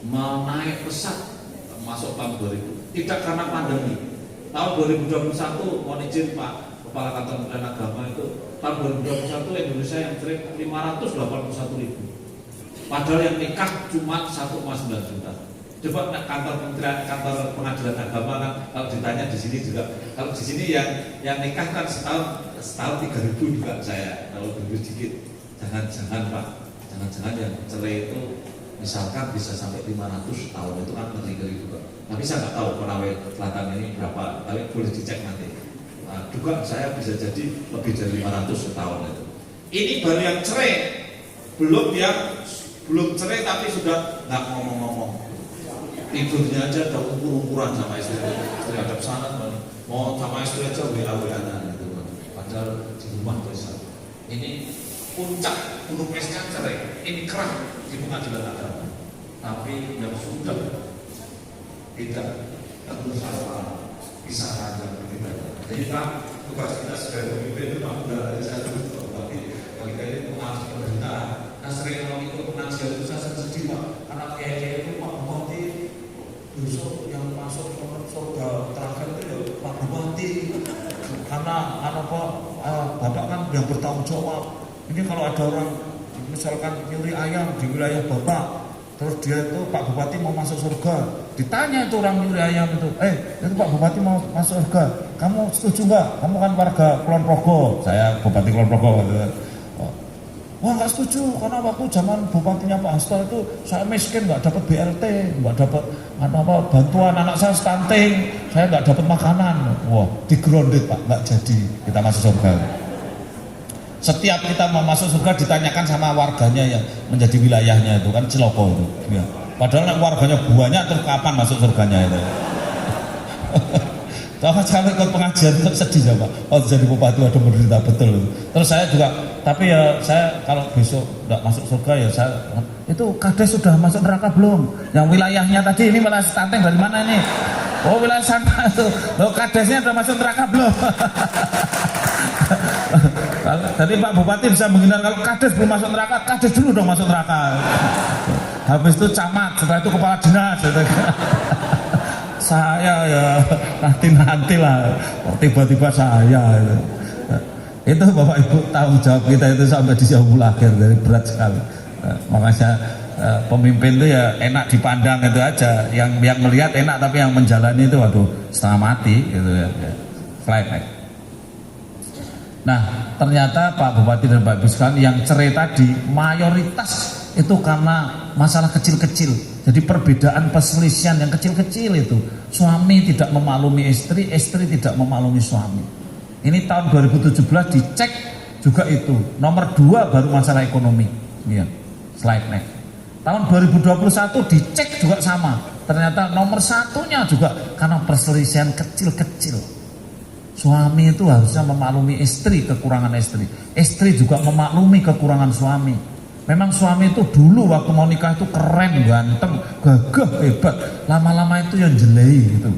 Menaik pesat masuk tahun 2000. Tidak karena pandemi. Tahun 2021, mohon izin Pak Kepala Kantor Kementerian Agama itu, tahun 2021 Indonesia yang cerai 581.000. Padahal yang nikah cuma 1,9 juta. Coba kantor kementerian, kantor pengadilan agama kan kalau ditanya di sini juga, kalau di sini yang nikah kan setahun 3.000 juga saya, kalau lebih sedikit. Jangan Pak, jangan yang cerai itu misalkan bisa sampai 500 tahun, itu kan ngeri juga. Tapi saya nggak tahu Konawe Selatan ini berapa, tapi boleh dicek nanti. Nah, juga saya bisa jadi lebih dari 500 tahun itu. Ini baru yang cerai, belum cerai tapi sudah nggak ngomong-ngomong. Tidurnya aja udah ukur-ukuran sama istri hadap sana, mau sama istri aja WA-WA-an gitu. Padahal di rumah bisa. Ini puncak gunung esnya cerai, ini kerah di pengadilan agama. Tapi yang sudah tidak berusaha bisa saja berbeda. Jadi Pak, tugas kita sebagai pemimpin itu Pak udah ada satu tapi bagi kalian pengawas pemerintah. Nah sering kalau ikut penasihat itu saya sedih Pak, karena kayak itu Pak Bupati besok yang masuk surga terakhir itu ya Pak Bupati, karena Bapak kan yang bertanggung jawab. Ini kalau ada orang misalkan nyuri ayam di wilayah Bapak, terus dia itu Pak Bupati mau masuk surga, ditanya itu orang nyuri ayam itu Pak Bupati mau masuk surga, kamu setuju nggak? Kamu kan warga Kulon Progo, saya Bupati Kulon Progo gitu. Wah nggak setuju, karena waktu zaman bupatinya Pak Hasto itu saya miskin, nggak dapat BLT, nggak dapat bantuan anak saya stunting, saya nggak dapat makanan. Wah digrounded Pak, nggak jadi kita masuk surga. Setiap kita mau masuk surga ditanyakan sama warganya yang menjadi wilayahnya itu kan Ciloko itu. Ya. Padahal warganya banyak, terus kapan masuk surganya itu? Kalau ikut pengajian itu sedih ya Pak. Oh jadi bupati ada menderita betul. Terus saya juga, tapi ya saya kalau besok nggak masuk surga ya saya itu kades sudah masuk neraka belum? Yang wilayahnya tadi ini wilayah stunting dari mana ini? Oh wilayah sana itu. Loh kadesnya sudah masuk neraka belum? Jadi Pak Bupati bisa menghindar kalau kades belum masuk neraka, kades dulu dong masuk neraka. Habis itu camat, setelah itu kepala dinas. Saya ya nanti lah, tiba-tiba saya itu Bapak Ibu tanggung jawab kita itu sampai di yaumul akhir, dari berat sekali. Makanya pemimpin itu ya enak dipandang itu aja, yang melihat enak tapi yang menjalani itu waduh setengah mati gitu ya. Slide. Nah ternyata Pak Bupati dan Pak Ibu sekalian yang cerai tadi mayoritas itu karena masalah kecil-kecil. Jadi perbedaan perselisihan yang kecil-kecil itu, suami tidak memaklumi istri, istri tidak memaklumi suami. Ini tahun 2017 dicek juga itu. Nomor 2 baru masalah ekonomi. Ya, slide next. Tahun 2021 dicek juga sama. Ternyata nomor 1-nya juga karena perselisihan kecil-kecil. Suami itu harusnya memaklumi istri, kekurangan istri. Istri juga memaklumi kekurangan suami. Memang suami itu dulu waktu mau nikah itu keren, ganteng, gagah, hebat. Lama-lama itu yang jelek gitu.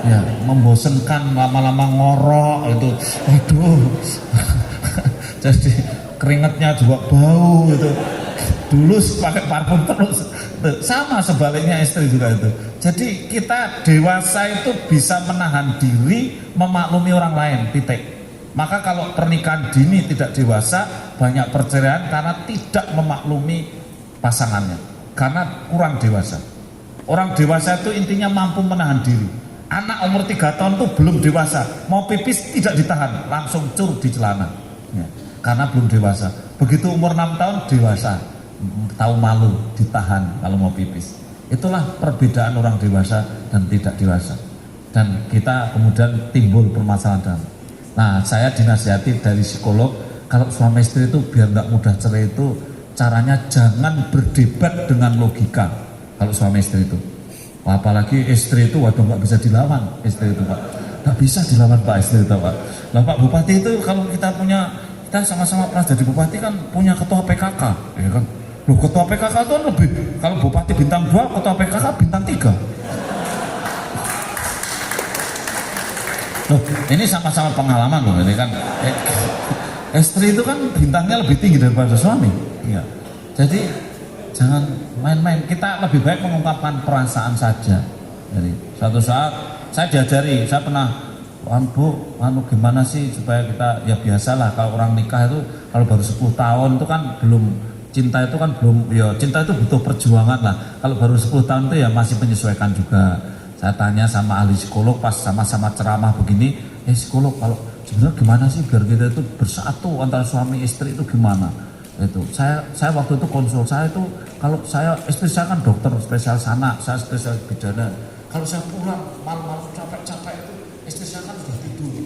Ya, membosankan, lama-lama ngorok itu. Aduh. Jadi keringatnya juga bau gitu. Dulu pakai parfum terus. Sama sebaliknya istri juga itu. Jadi kita dewasa itu bisa menahan diri, memaklumi orang lain, titik. Maka kalau pernikahan dini tidak dewasa, banyak perceraian karena tidak memaklumi pasangannya, karena kurang dewasa. Orang dewasa itu intinya mampu menahan diri. Anak umur 3 tahun itu belum dewasa, mau pipis tidak ditahan, langsung cur di celana ya, karena belum dewasa. Begitu umur 6 tahun dewasa, tahu malu, ditahan kalau mau pipis. Itulah perbedaan orang dewasa dan tidak dewasa. Dan kita kemudian timbul permasalahan. Nah, saya dinasihati dari psikolog, kalau suami istri itu biar nggak mudah cerai itu caranya jangan berdebat dengan logika. Kalau suami istri itu, apalagi istri itu, waduh nggak bisa dilawan istri itu Pak, nggak bisa dilawan Pak istri itu Pak. Nah Pak Bupati itu kalau kita sama-sama pernah jadi bupati kan punya ketua PKK, ya kan? Loh ketua PKK itu kan lebih, kalau bupati bintang 2, ketua PKK bintang 3. Loh, ini sama-sama pengalaman loh, ini kan istri itu kan bintangnya lebih tinggi daripada suami. Ya. Jadi jangan main-main. Kita lebih baik mengungkapkan perasaan saja. Jadi suatu saat saya diajari, saya pernah, Bu, gimana sih supaya kita ya biasalah kalau orang nikah itu kalau baru 10 tahun itu kan belum cinta itu kan belum, ya cinta itu butuh perjuangan lah. Kalau baru 10 tahun itu ya masih menyesuaikan juga. Saya tanya sama ahli psikolog pas sama-sama ceramah begini, psikolog kalau sebenarnya gimana sih biar kita itu bersatu antara suami istri itu gimana? Itu saya waktu itu konsul, saya itu kalau istri saya kan dokter spesialis anak, saya spesialis bidan. Kalau saya pulang malam-malam capek-capek itu istri saya kan sudah tidur.